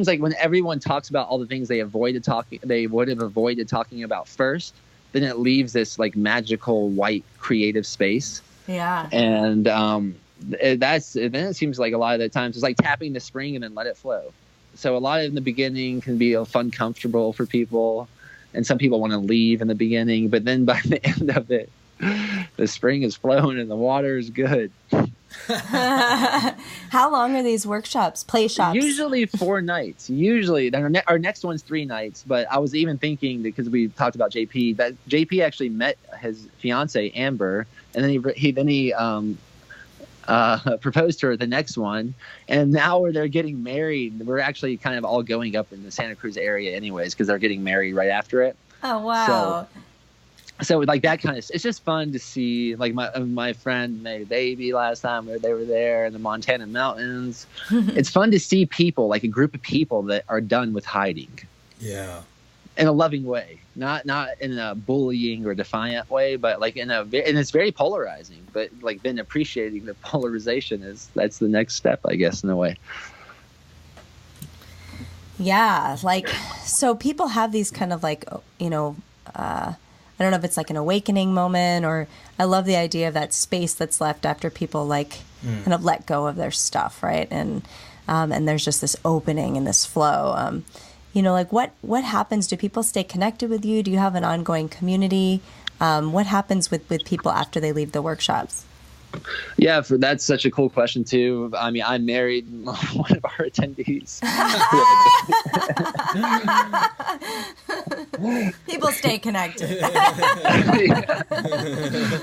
like when everyone talks about all the things they would have avoided talking about first, then it leaves this like magical white creative space. Yeah. And then it seems like a lot of the times it's like tapping the spring and then let it flow. So a lot of it in the beginning can be fun, comfortable for people, and some people want to leave in the beginning, but then by the end of it, the spring is flowing and the water is good. How long are these workshops, play shops? Usually 4 nights. Usually, our next one's 3 nights. But I was even thinking, because we talked about JP, that JP actually met his fiance Amber, and then he proposed to her the next one, and now they're getting married. We're actually kind of all going up in the Santa Cruz area anyways, because they're getting married right after it. Oh wow. So like that kind of, it's just fun to see. Like my friend made a baby last time they were there in the Montana mountains. It's fun to see people, like a group of people that are done with hiding. Yeah. In a loving way, not in a bullying or defiant way, but like and it's very polarizing. But like then appreciating the polarization that's the next step, I guess, in a way. Yeah, like so people have these kind of like I don't know if it's like an awakening moment, or I love the idea of that space that's left after people like kind of let go of their stuff, right? And there's just this opening and this flow. Like what happens? Do people stay connected with you? Do you have an ongoing community? What happens with people after they leave the workshops? Yeah, that's such a cool question too. I mean, I married one of our attendees. People stay connected.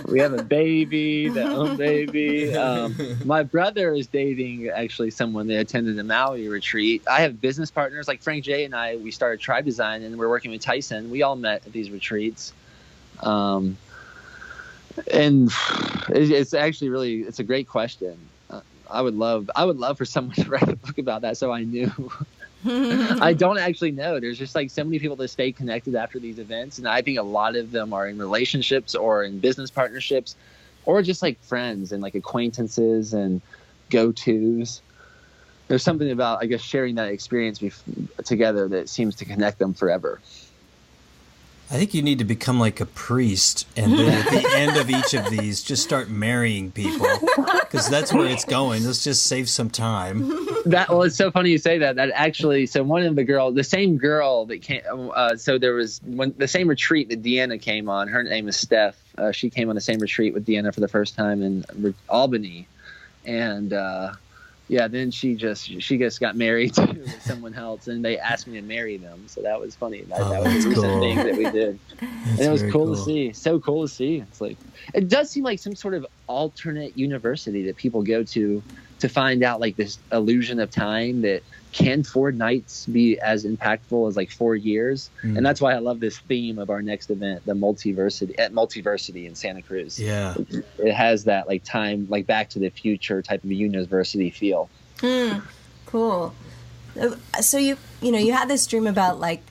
We have a baby, the own baby. My brother is dating actually someone that attended the Maui retreat. I have business partners like Frank J and I. We started Tribe Design, and we're working with Tyson. We all met at these retreats. And it's actually it's a great question. I would love for someone to write a book about that, so I knew. I don't actually know. There's just like so many people that stay connected after these events, and I think a lot of them are in relationships or in business partnerships, or just like friends and like acquaintances and go-tos. There's something about, I guess, sharing that experience together that seems to connect them forever. I think you need to become like a priest, and then at the end of each of these, just start marrying people, because that's where it's going. Let's just save some time. It's so funny you say that. That actually, so one of the same girl that came, so there was the same retreat that Deanna came on. Her name is Steph. She came on the same retreat with Deanna for the first time in Albany, and then she just got married to someone else, and they asked me to marry them. So that was funny. That was a recent thing that we did, and it was cool to see. So cool to see. It's like it does seem like some sort of alternate university that people go to find out like this illusion of time that can 4 nights be as impactful as like 4 years? And that's why I love this theme of our next event, the Multiversity in Santa Cruz. Yeah, it has that like time, like Back to the Future type of university feel. Cool. So you had this dream about like,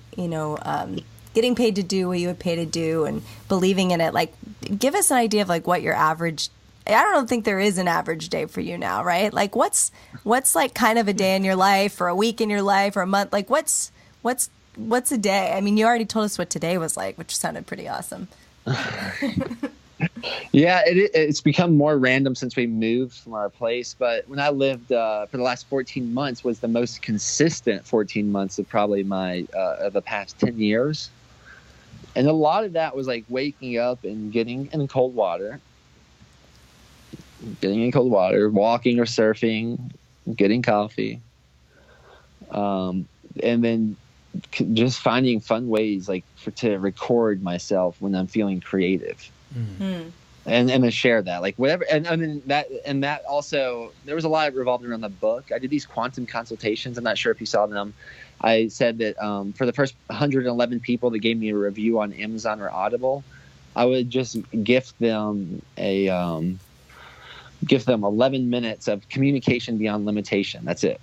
getting paid to do what you would pay to do and believing in it. Like, give us an idea of like what your average, I don't think there is an average day for you now, right? Like what's like kind of a day in your life or a week in your life or a month? Like what's a day? I mean, you already told us what today was like, which sounded pretty awesome. Yeah, it's become more random since we moved from our place. But when I lived for the last 14 months was the most consistent 14 months of probably of the past 10 years. And a lot of that was like waking up and getting in cold water, walking or surfing, getting coffee, and then just finding fun ways like to record myself when I'm feeling creative. Mm-hmm. And then share that, like whatever, and then that also there was a lot revolved around the book. I did these quantum consultations. I'm not sure if you saw them. I said that for the first 111 people that gave me a review on Amazon or Audible, I would just gift them 11 minutes of communication beyond limitation. That's it.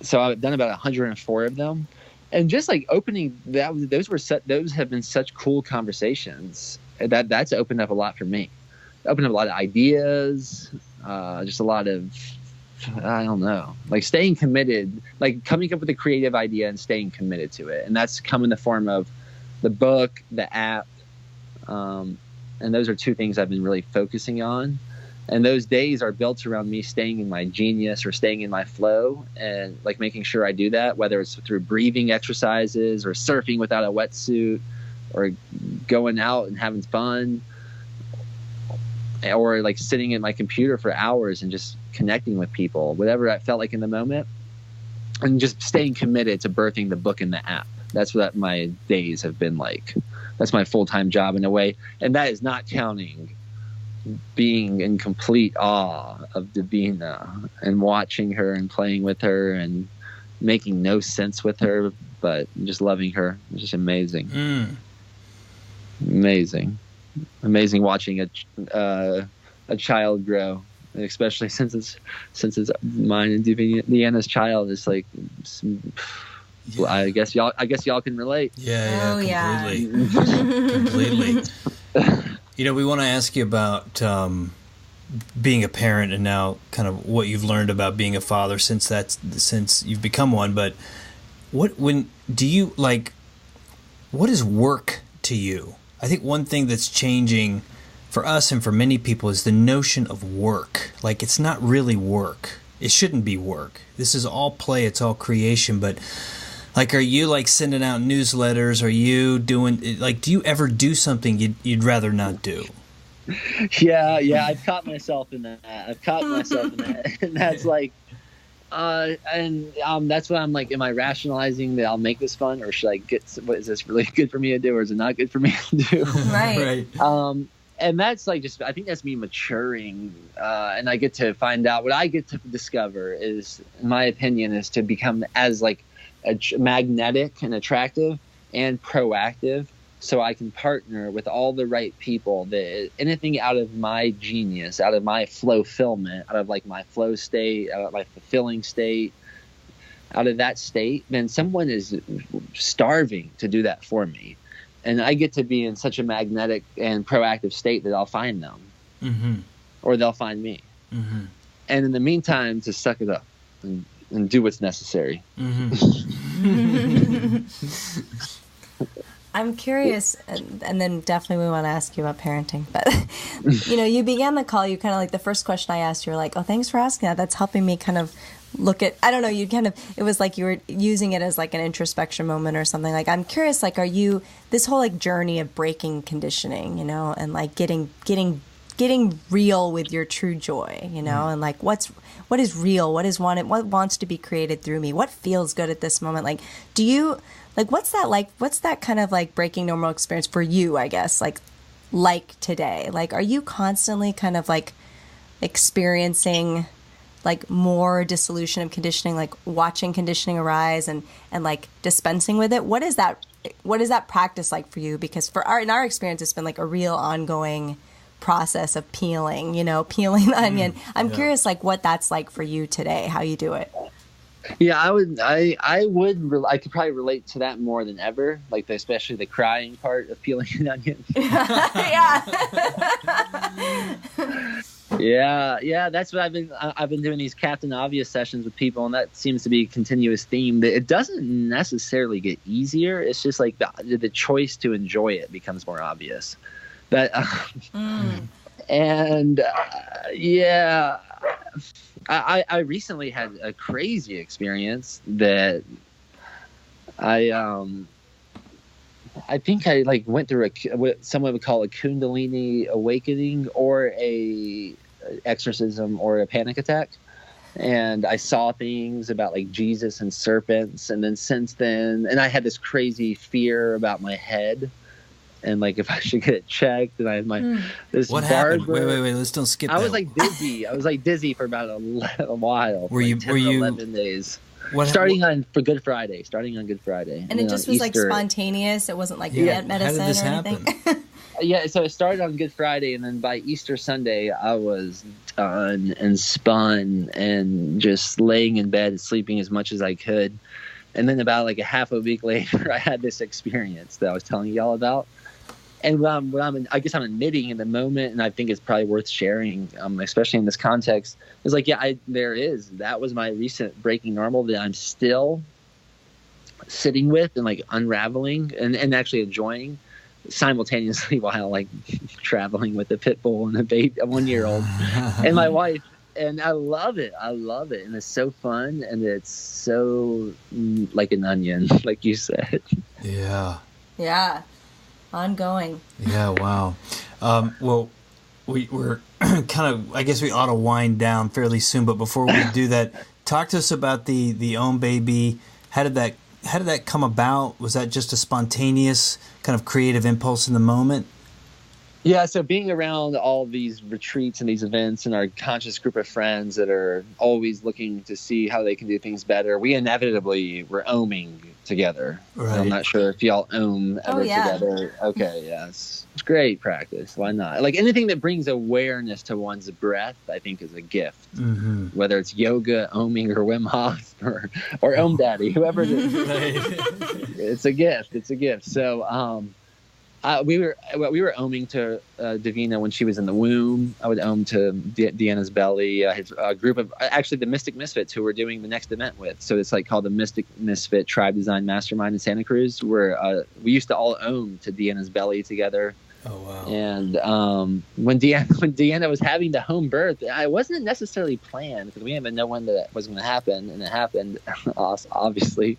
So I've done about 104 of them, and just like opening that, those have been such cool conversations. That's opened up a lot for me. Opened up a lot of ideas, just a lot of, I don't know, like staying committed, like coming up with a creative idea and staying committed to it. And that's come in the form of the book, the app. And those are two things I've been really focusing on. And those days are built around me staying in my genius or staying in my flow and like making sure I do that, whether it's through breathing exercises or surfing without a wetsuit or going out and having fun, or like sitting at my computer for hours and just connecting with people, whatever I felt like in the moment, and just staying committed to birthing the book and the app. That's what my days have been like. That's my full-time job in a way. And that is not counting being in complete awe of Davina and watching her and playing with her and making no sense with her, but just loving her. It's just amazing. Amazing watching a child grow, especially since it's mine and Deanna's child. It's like, yeah. I guess y'all can relate. Completely. We want to ask you about being a parent and now kind of what you've learned about being a father since you've become one. But what is work to you? I think one thing that's changing for us and for many people is the notion of work. Like, it's not really work. It shouldn't be work. This is all play. It's all creation. But, like, are you, like, sending out newsletters? Are you doing, like, do you ever do something you'd rather not do? Yeah. I've caught myself in that. And that's, like, that's what I'm like, am I rationalizing that I'll make this fun, or should I is this really good for me to do, or is it not good for me to do? Right. And that's like, I think that's me maturing, and I get to find out what I get to discover is, in my opinion, is to become as like magnetic and attractive and proactive, so I can partner with all the right people that anything out of my genius, out of my fulfillment, out of like my flow state, out of my fulfilling state, out of that state, then someone is starving to do that for me. And I get to be in such a magnetic and proactive state that I'll find them, or they'll find me. Mm-hmm. And in the meantime, to suck it up and do what's necessary. I'm curious, and then definitely we want to ask you about parenting. But, you began the call, you kind of like the first question I asked, you were like, oh, thanks for asking that. That's helping me kind of look at, I don't know, it was like you were using it as like an introspection moment or something. Like, I'm curious, like, are you, this whole like journey of breaking conditioning, and like getting real with your true joy, and like what is real, what is wanted, what wants to be created through me, what feels good at this moment. Like, do you, like, what's that kind of like breaking normal experience for you, I guess, like today? Like, are you constantly kind of like experiencing like more dissolution of conditioning, like watching conditioning arise and like dispensing with it? What is that practice like for you? Because in our experience, it's been like a real ongoing process of peeling the onion. I'm curious, like, what that's like for you today, how you do it. Yeah, I could probably relate to that more than ever, like especially the crying part of peeling an onion. Yeah. Yeah, that's what I've been doing these Captain Obvious sessions with people, and that seems to be a continuous theme. It doesn't necessarily get easier. It's just like the choice to enjoy it becomes more obvious. But and yeah, I recently had a crazy experience that I think I like went through what someone would call a Kundalini awakening or a exorcism or a panic attack. And I saw things about like Jesus and serpents. And then since then, and I had this crazy fear about my head and like if I should get it checked. And I had this what barber. happened? Wait, let's don't skip that. I was like dizzy. I was like dizzy for about a while. Were you 11 days? Starting on Good Friday. And it just was like spontaneous. It wasn't like medicine How did this or anything. happen? Yeah, so it started on Good Friday, and then by Easter Sunday, I was done and spun and just laying in bed and sleeping as much as I could. And then about like a half a week later, I had this experience that I was telling y'all about. And I guess I'm admitting in the moment, and I think it's probably worth sharing, especially in this context, is like, that was my recent breaking normal that I'm still sitting with and like unraveling and actually enjoying simultaneously while like traveling with a pit bull and a 1-year-old and my wife. And I love it. And it's so fun. And it's so like an onion, like you said. Yeah. Yeah. Ongoing. Yeah, wow. Well, we're kind of, I guess we ought to wind down fairly soon, but before we do that, talk to us about the Om'd baby. How did that come about? Was that just a spontaneous kind of creative impulse in the moment? Yeah, so being around all these retreats and these events and our conscious group of friends that are always looking to see how they can do things better, we inevitably were Om'ing together. Right. I'm not sure if y'all Om ever together. Okay, yeah, it's great practice. Why not? Like anything that brings awareness to one's breath, I think is a gift. Mm-hmm. Whether it's yoga, Oming, or Wim Hof, or Om Daddy, whoever it is. It's a gift. It's a gift. So, we were Oming to Davina when she was in the womb. I would Om to Deanna's belly. I had a group of actually the Mystic Misfits who we're doing the next event with. So it's like called the Mystic Misfit Tribe Design Mastermind in Santa Cruz, where we used to all Om to Deanna's belly together. Oh wow! And when Deanna was having the home birth, I wasn't necessarily planned because we didn't even know when that was going to happen, and it happened. Obviously,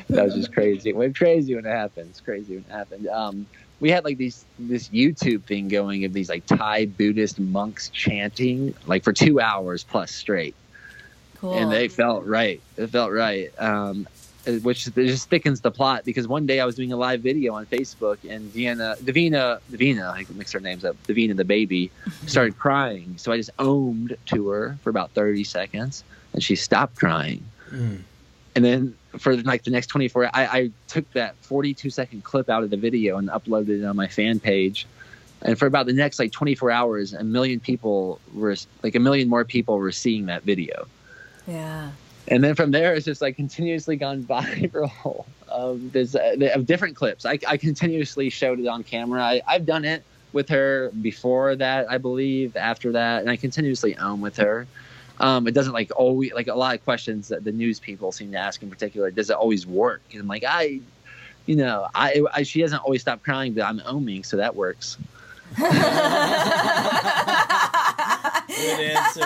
that was just crazy. It went crazy when it happened. It's crazy when it happened. We had like this YouTube thing going of these like Thai Buddhist monks chanting like for 2 hours plus straight. Cool. And they felt right. It felt right. Which just thickens the plot because one day I was doing a live video on Facebook and Davina, I can mix her names up, Davina the baby, started crying. So I just Om'd to her for about 30 seconds and she stopped crying. Mm. And then for like the next 24 hours, I took that 42-second clip out of the video and uploaded it on my fan page. And for about the next like 24 hours, 1 million more people were seeing that video. Yeah. And then from there, it's just like continuously gone viral. Of different clips. I continuously showed it on camera. I've done it with her before that, I believe, after that, and I continuously Om with her. It doesn't like always, like a lot of questions that the news people seem to ask in particular. Does it always work? And I'm like, she doesn't always stop crying, but I'm Oming, so that works. Good answer.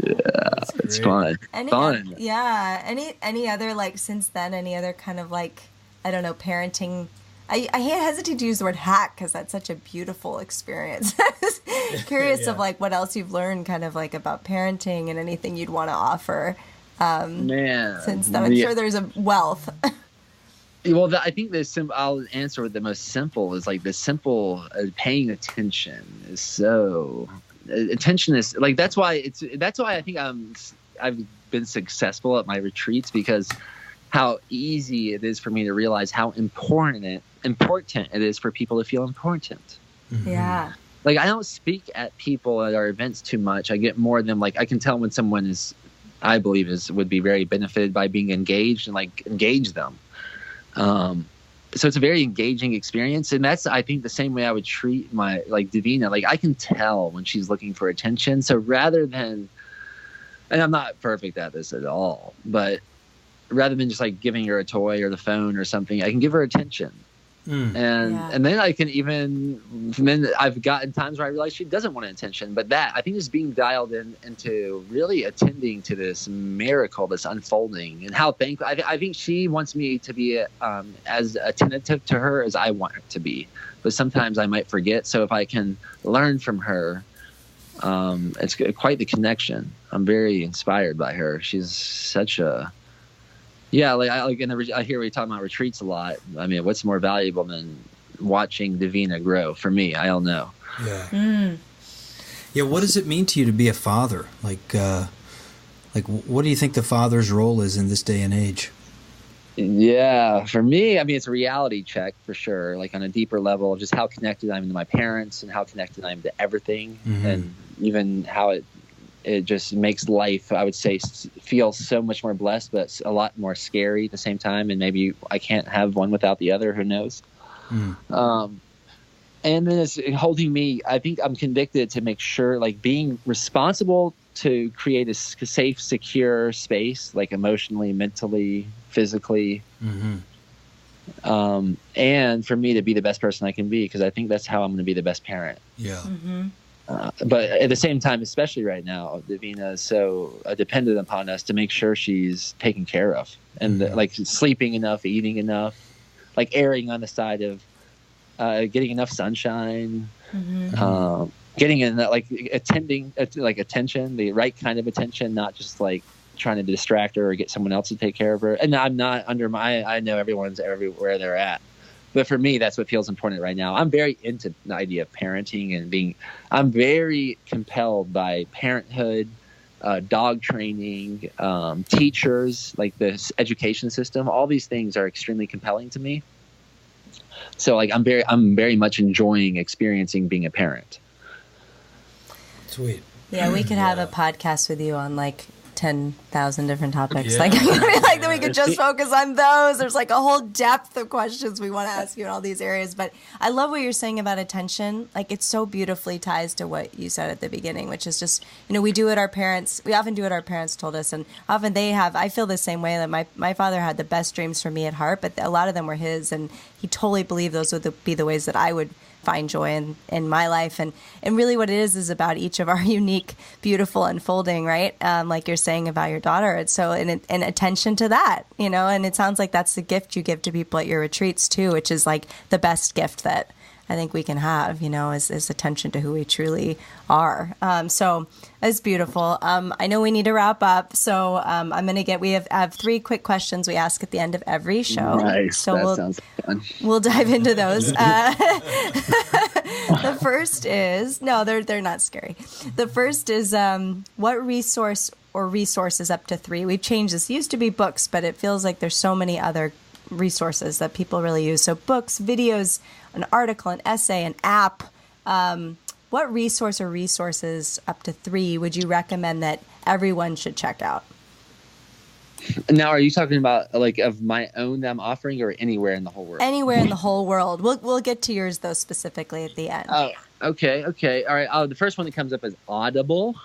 Yeah, it's fun. Fun. Yeah. Any other like since then? Any other kind of like I don't know parenting? I hesitate to use the word hack because that's such a beautiful experience. I was curious of like what else you've learned kind of like about parenting and anything you'd want to offer. Since then, I'm sure there's a wealth. Well, I think I'll answer with the most simple is like the simple paying attention is so. Attention is like that's why I think I've been successful at my retreats because how easy it is for me to realize how important it is for people to feel important. Mm-hmm. Yeah. like I don't speak at people at our events too much. I get more than like I can tell when someone is, I believe would be very benefited by being engaged and like engage them. So it's a very engaging experience, and that's I think the same way I would treat my like Davina. Like I can tell when she's looking for attention. So rather than, and I'm not perfect at this at all, but rather than just like giving her a toy or the phone or something, I can give her attention. And then I can then I've gotten times where I realize she doesn't want attention, but that I think is being dialed into really attending to this miracle that's unfolding, and how thankful I think she wants me to be as attentive to her as I want her to be, but sometimes I might forget. So if I can learn from her, it's quite the connection. I'm very inspired by her. She's such a like I hear we talk about retreats a lot. I mean, what's more valuable than watching Davina grow? For me, I don't know. Yeah. What does it mean to you to be a father? Like, what do you think the father's role is in this day and age? Yeah, for me, I mean, it's a reality check for sure. Like on a deeper level, just how connected I am to my parents and how connected I am to everything, and even how it just makes life, I would say, feel so much more blessed, but a lot more scary at the same time. And maybe I can't have one without the other. Who knows? And then it's holding me. I think I'm convicted to make sure, like, being responsible to create a safe, secure space, like emotionally, mentally, physically. And for me to be the best person I can be, because I think that's how I'm going to be the best parent. Yeah. But at the same time, especially right now, Davina is so dependent upon us to make sure she's taken care of, and like sleeping enough, eating enough, like erring on the side of getting enough sunshine, getting in that, like attending, like attention, the right kind of attention, not just like trying to distract her or get someone else to take care of her. And I'm not I know everyone's everywhere they're at. But for me, that's what feels important right now. I'm very into the idea of parenting and I'm very compelled by parenthood, dog training, teachers, like this education system. All these things are extremely compelling to me. So like, I'm very much enjoying experiencing being a parent. Sweet. Yeah, we could have a podcast with you on like 10,000 different topics. Like, I mean, like that we could just focus on those. There's like a whole depth of questions we want to ask you in all these areas. But I love what you're saying about attention. Like, it so beautifully ties to what you said at the beginning, which is just, we do what our parents told us, and often they have. I feel the same way, that my father had the best dreams for me at heart, but a lot of them were his, and he totally believed those would be the ways that I would find joy in my life. And really what it is about each of our unique, beautiful unfolding, right? Like you're saying about your daughter. It's so, and attention to that, and it sounds like that's the gift you give to people at your retreats too, which is like the best gift that I think we can have, is attention to who we truly are. So it's beautiful. I know we need to wrap up. So I'm going to we have 3 quick questions we ask at the end of every show. Nice. So sounds fun. We'll dive into those. The first is, no, they're not scary. The first is, what resource or resources up to 3? We've changed this. It used to be books, but it feels like there's so many other resources that people really use. So books, videos, an article, an essay, an app. What resource or resources up to 3 would you recommend that everyone should check out? Now, are you talking about like of my own that I'm offering, or anywhere in the whole world? Anywhere in the whole world. We'll get to yours though specifically at the end. Oh, okay. All right. The first one that comes up is Audible.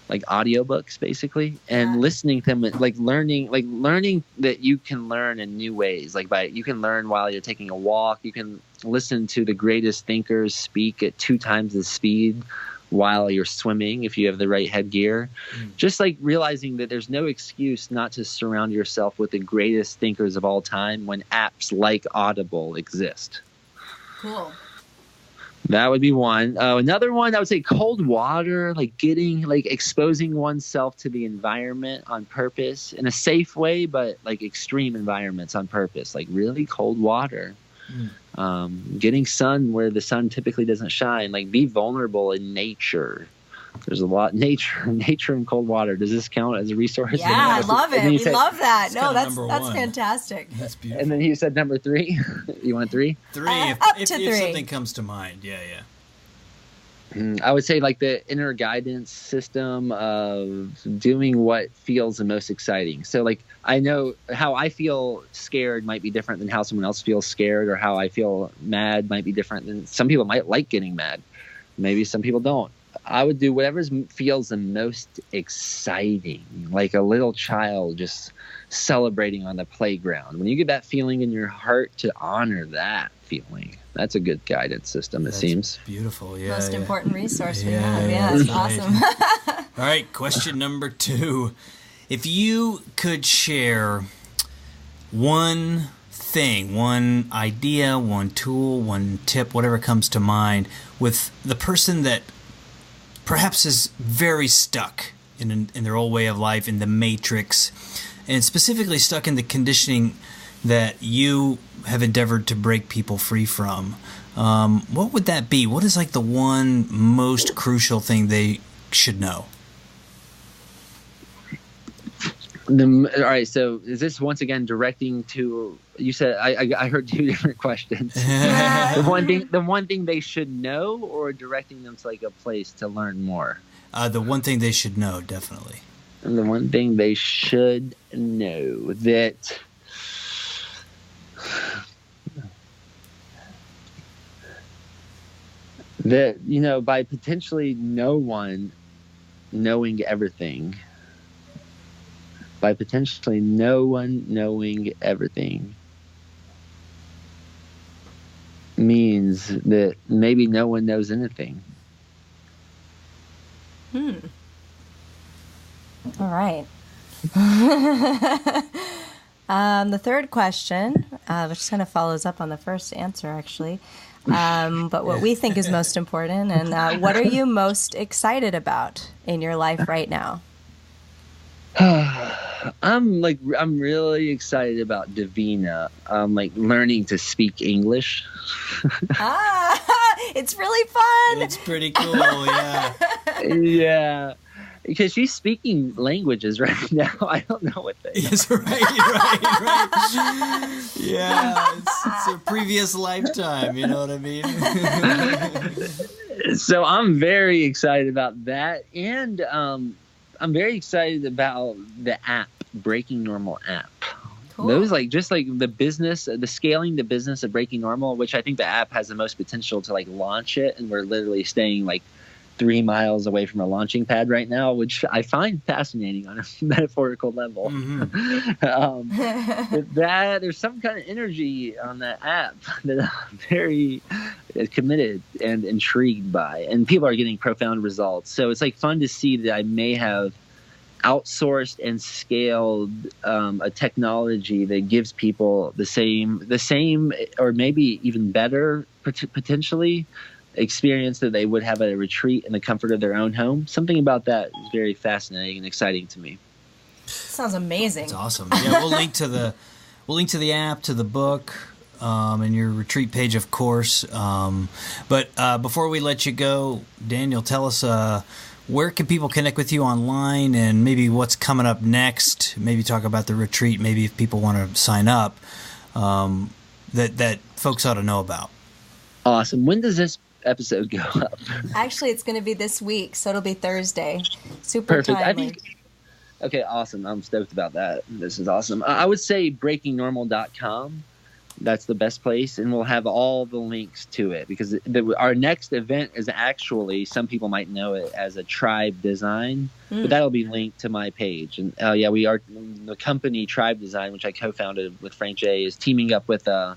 Like audiobooks, basically, and listening to them, like learning that you can learn in new ways. Like you can learn while you're taking a walk. You can listen to the greatest thinkers speak at 2 times the speed while you're swimming, if you have the right headgear. Just like realizing that there's no excuse not to surround yourself with the greatest thinkers of all time when apps like Audible exist. Cool. That would be one. Another one, I would say cold water, like exposing oneself to the environment on purpose in a safe way, but like extreme environments on purpose, like really cold water. Getting sun where the sun typically doesn't shine, like be vulnerable in nature. There's a lot nature and cold water. Does this count as a resource? Yeah, I love it. We love that. That's That's fantastic. That's beautiful. And then you said number 3. You want 3? 3, if three. something comes to mind. Yeah. I would say like the inner guidance system of doing what feels the most exciting. So like I know how I feel scared might be different than how someone else feels scared, or how I feel mad might be different than some people might like getting mad. Maybe some people don't. I would do whatever feels the most exciting, like a little child just celebrating on the playground. When you get that feeling in your heart, to honor that feeling. That's a good guidance system, it seems. Beautiful, yeah. Most important resource we have. Yeah, it's awesome. All right, question number 2. If you could share one thing, one idea, one tool, one tip, whatever comes to mind, with the person that perhaps is very stuck in their old way of life, in the matrix, and specifically stuck in the conditioning that you have endeavored to break people free from, what would that be? What is like the one most crucial thing they should know? All right, so is this once again directing to? You said I heard 2 different questions. the one thing they should know, or directing them to like a place to learn more. The one thing they should know, definitely. And the one thing they should know that by potentially no one knowing everything. By potentially no one knowing everything means that maybe no one knows anything. All right. The third question, which kind of follows up on the first answer, actually. But what we think is most important, and what are you most excited about in your life right now? I'm really excited about Davina. Like learning to speak English. It's really fun. It's pretty cool, yeah. Yeah. Because she's speaking languages right now. I don't know what they are. Yes, right. Yeah, it's a previous lifetime, you know what I mean? So I'm very excited about that. And I'm very excited about the app, Breaking Normal app. Cool. Those just the business, the scaling the business of Breaking Normal, which I think the app has the most potential to launch it. And we're literally staying 3 miles away from a launching pad right now, which I find fascinating on a metaphorical level. Mm-hmm. There's some kind of energy on that app that I'm very committed and intrigued by, and people are getting profound results. So it's fun to see that I may have outsourced and scaled a technology that gives people the same or maybe even better potentially experience that they would have at a retreat in the comfort of their own home. Something about that is very fascinating and exciting to me. Sounds amazing. It's awesome. Yeah, we'll link to the app, to the book, and your retreat page, of course. But before we let you go, Daniel, tell us where can people connect with you online, and maybe what's coming up next. Maybe talk about the retreat. Maybe if people want to sign up, that folks ought to know about. Awesome. When does this episode go up? Actually, it's going to be this week, so it'll be Thursday. Super perfect. timely. Okay, awesome. I'm stoked about that. This is awesome. I would say breakingnormal.com. That's the best place, and we'll have all the links to it, because our next event is actually, some people might know it as a Tribe Design, but that'll be linked to my page. And we are, the company Tribe Design, which I co-founded with Frank J, is teaming up with the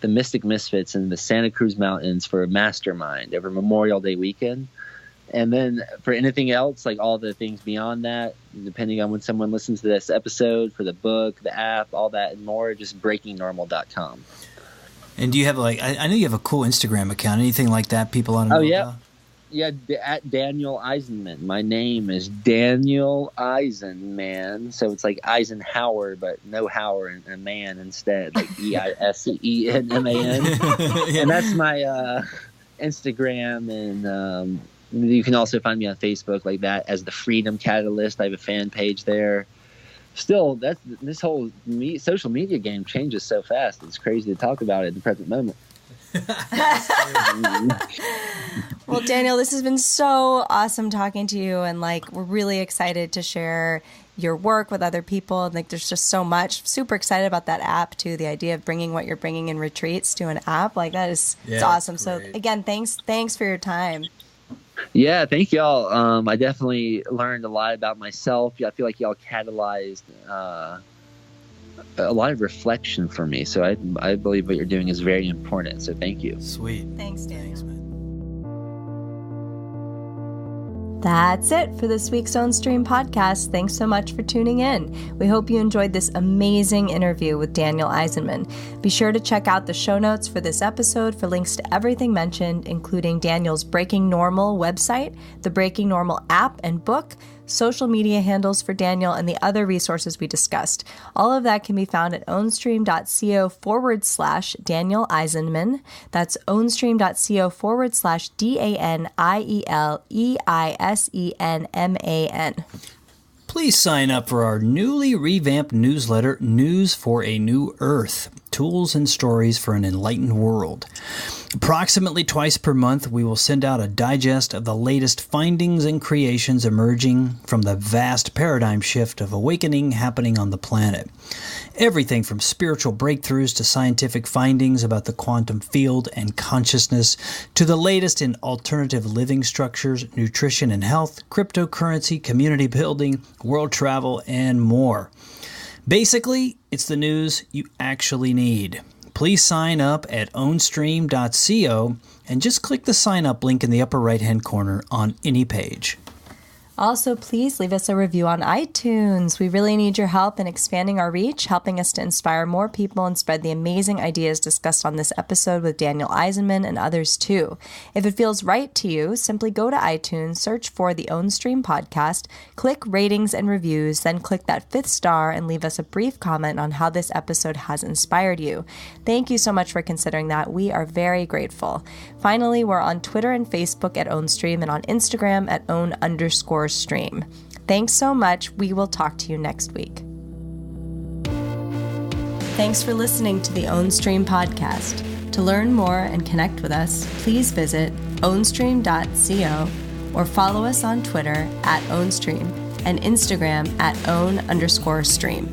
Mystic Misfits in the Santa Cruz Mountains for a mastermind over Memorial Day weekend. And then for anything else, all the things beyond that, depending on when someone listens to this episode, for the book, the app, all that and more, just breakingnormal.com. And do you have I know you have a cool Instagram account, anything like that people ought to know about? Yeah, at Daniel Eisenman. My name is Daniel Eisenman. So it's like Eisenhower, but no Howard and a man instead, EISENMAN. And that's my Instagram and You can also find me on Facebook like that as the Freedom Catalyst. I have a fan page there. Still, this whole social media game changes so fast. It's crazy to talk about it at the present moment. Well, Daniel, this has been so awesome talking to you, and like we're really excited to share your work with other people. Like there's just so much. Super excited about that app too. The idea of bringing what you're bringing in retreats to an app, like that is it's awesome. So again, thanks for your time. Yeah, thank y'all. I definitely learned a lot about myself. I feel like y'all catalyzed a lot of reflection for me. So I believe what you're doing is very important. So thank you. Sweet. Thanks, Daniel. Thanks, man. That's it for this week's Ownstream podcast. Thanks so much for tuning in. We hope you enjoyed this amazing interview with Daniel Eisenman. Be sure to check out the show notes for this episode for links to everything mentioned, including Daniel's Breaking Normal website, the Breaking Normal app and book, social media handles for Daniel, and the other resources we discussed. All of that can be found at ownstream.co/Daniel Eisenman. That's ownstream.co/DANIELEISENMAN. Please sign up for our newly revamped newsletter, News for a New Earth, Tools and Stories for an Enlightened World. Approximately twice per month, we will send out a digest of the latest findings and creations emerging from the vast paradigm shift of awakening happening on the planet. Everything from spiritual breakthroughs to scientific findings about the quantum field and consciousness to the latest in alternative living structures, nutrition and health, cryptocurrency, community building, world travel, and more. Basically, it's the news you actually need. Please sign up at ownstream.co and just click the sign up link in the upper right-hand corner on any page. Also, please leave us a review on iTunes. We really need your help in expanding our reach, helping us to inspire more people and spread the amazing ideas discussed on this episode with Daniel Eisenman and others too. If it feels right to you, simply go to iTunes, search for the Ownstream podcast, click ratings and reviews, then click that 5th star and leave us a brief comment on how this episode has inspired you. Thank you so much for considering that. We are very grateful. Finally, we're on Twitter and Facebook at Ownstream and on Instagram at own_stream. Thanks so much. We will talk to you next week. Thanks for listening to the Ownstream podcast. To learn more and connect with us, please visit ownstream.co or follow us on Twitter at Ownstream and Instagram at own_stream.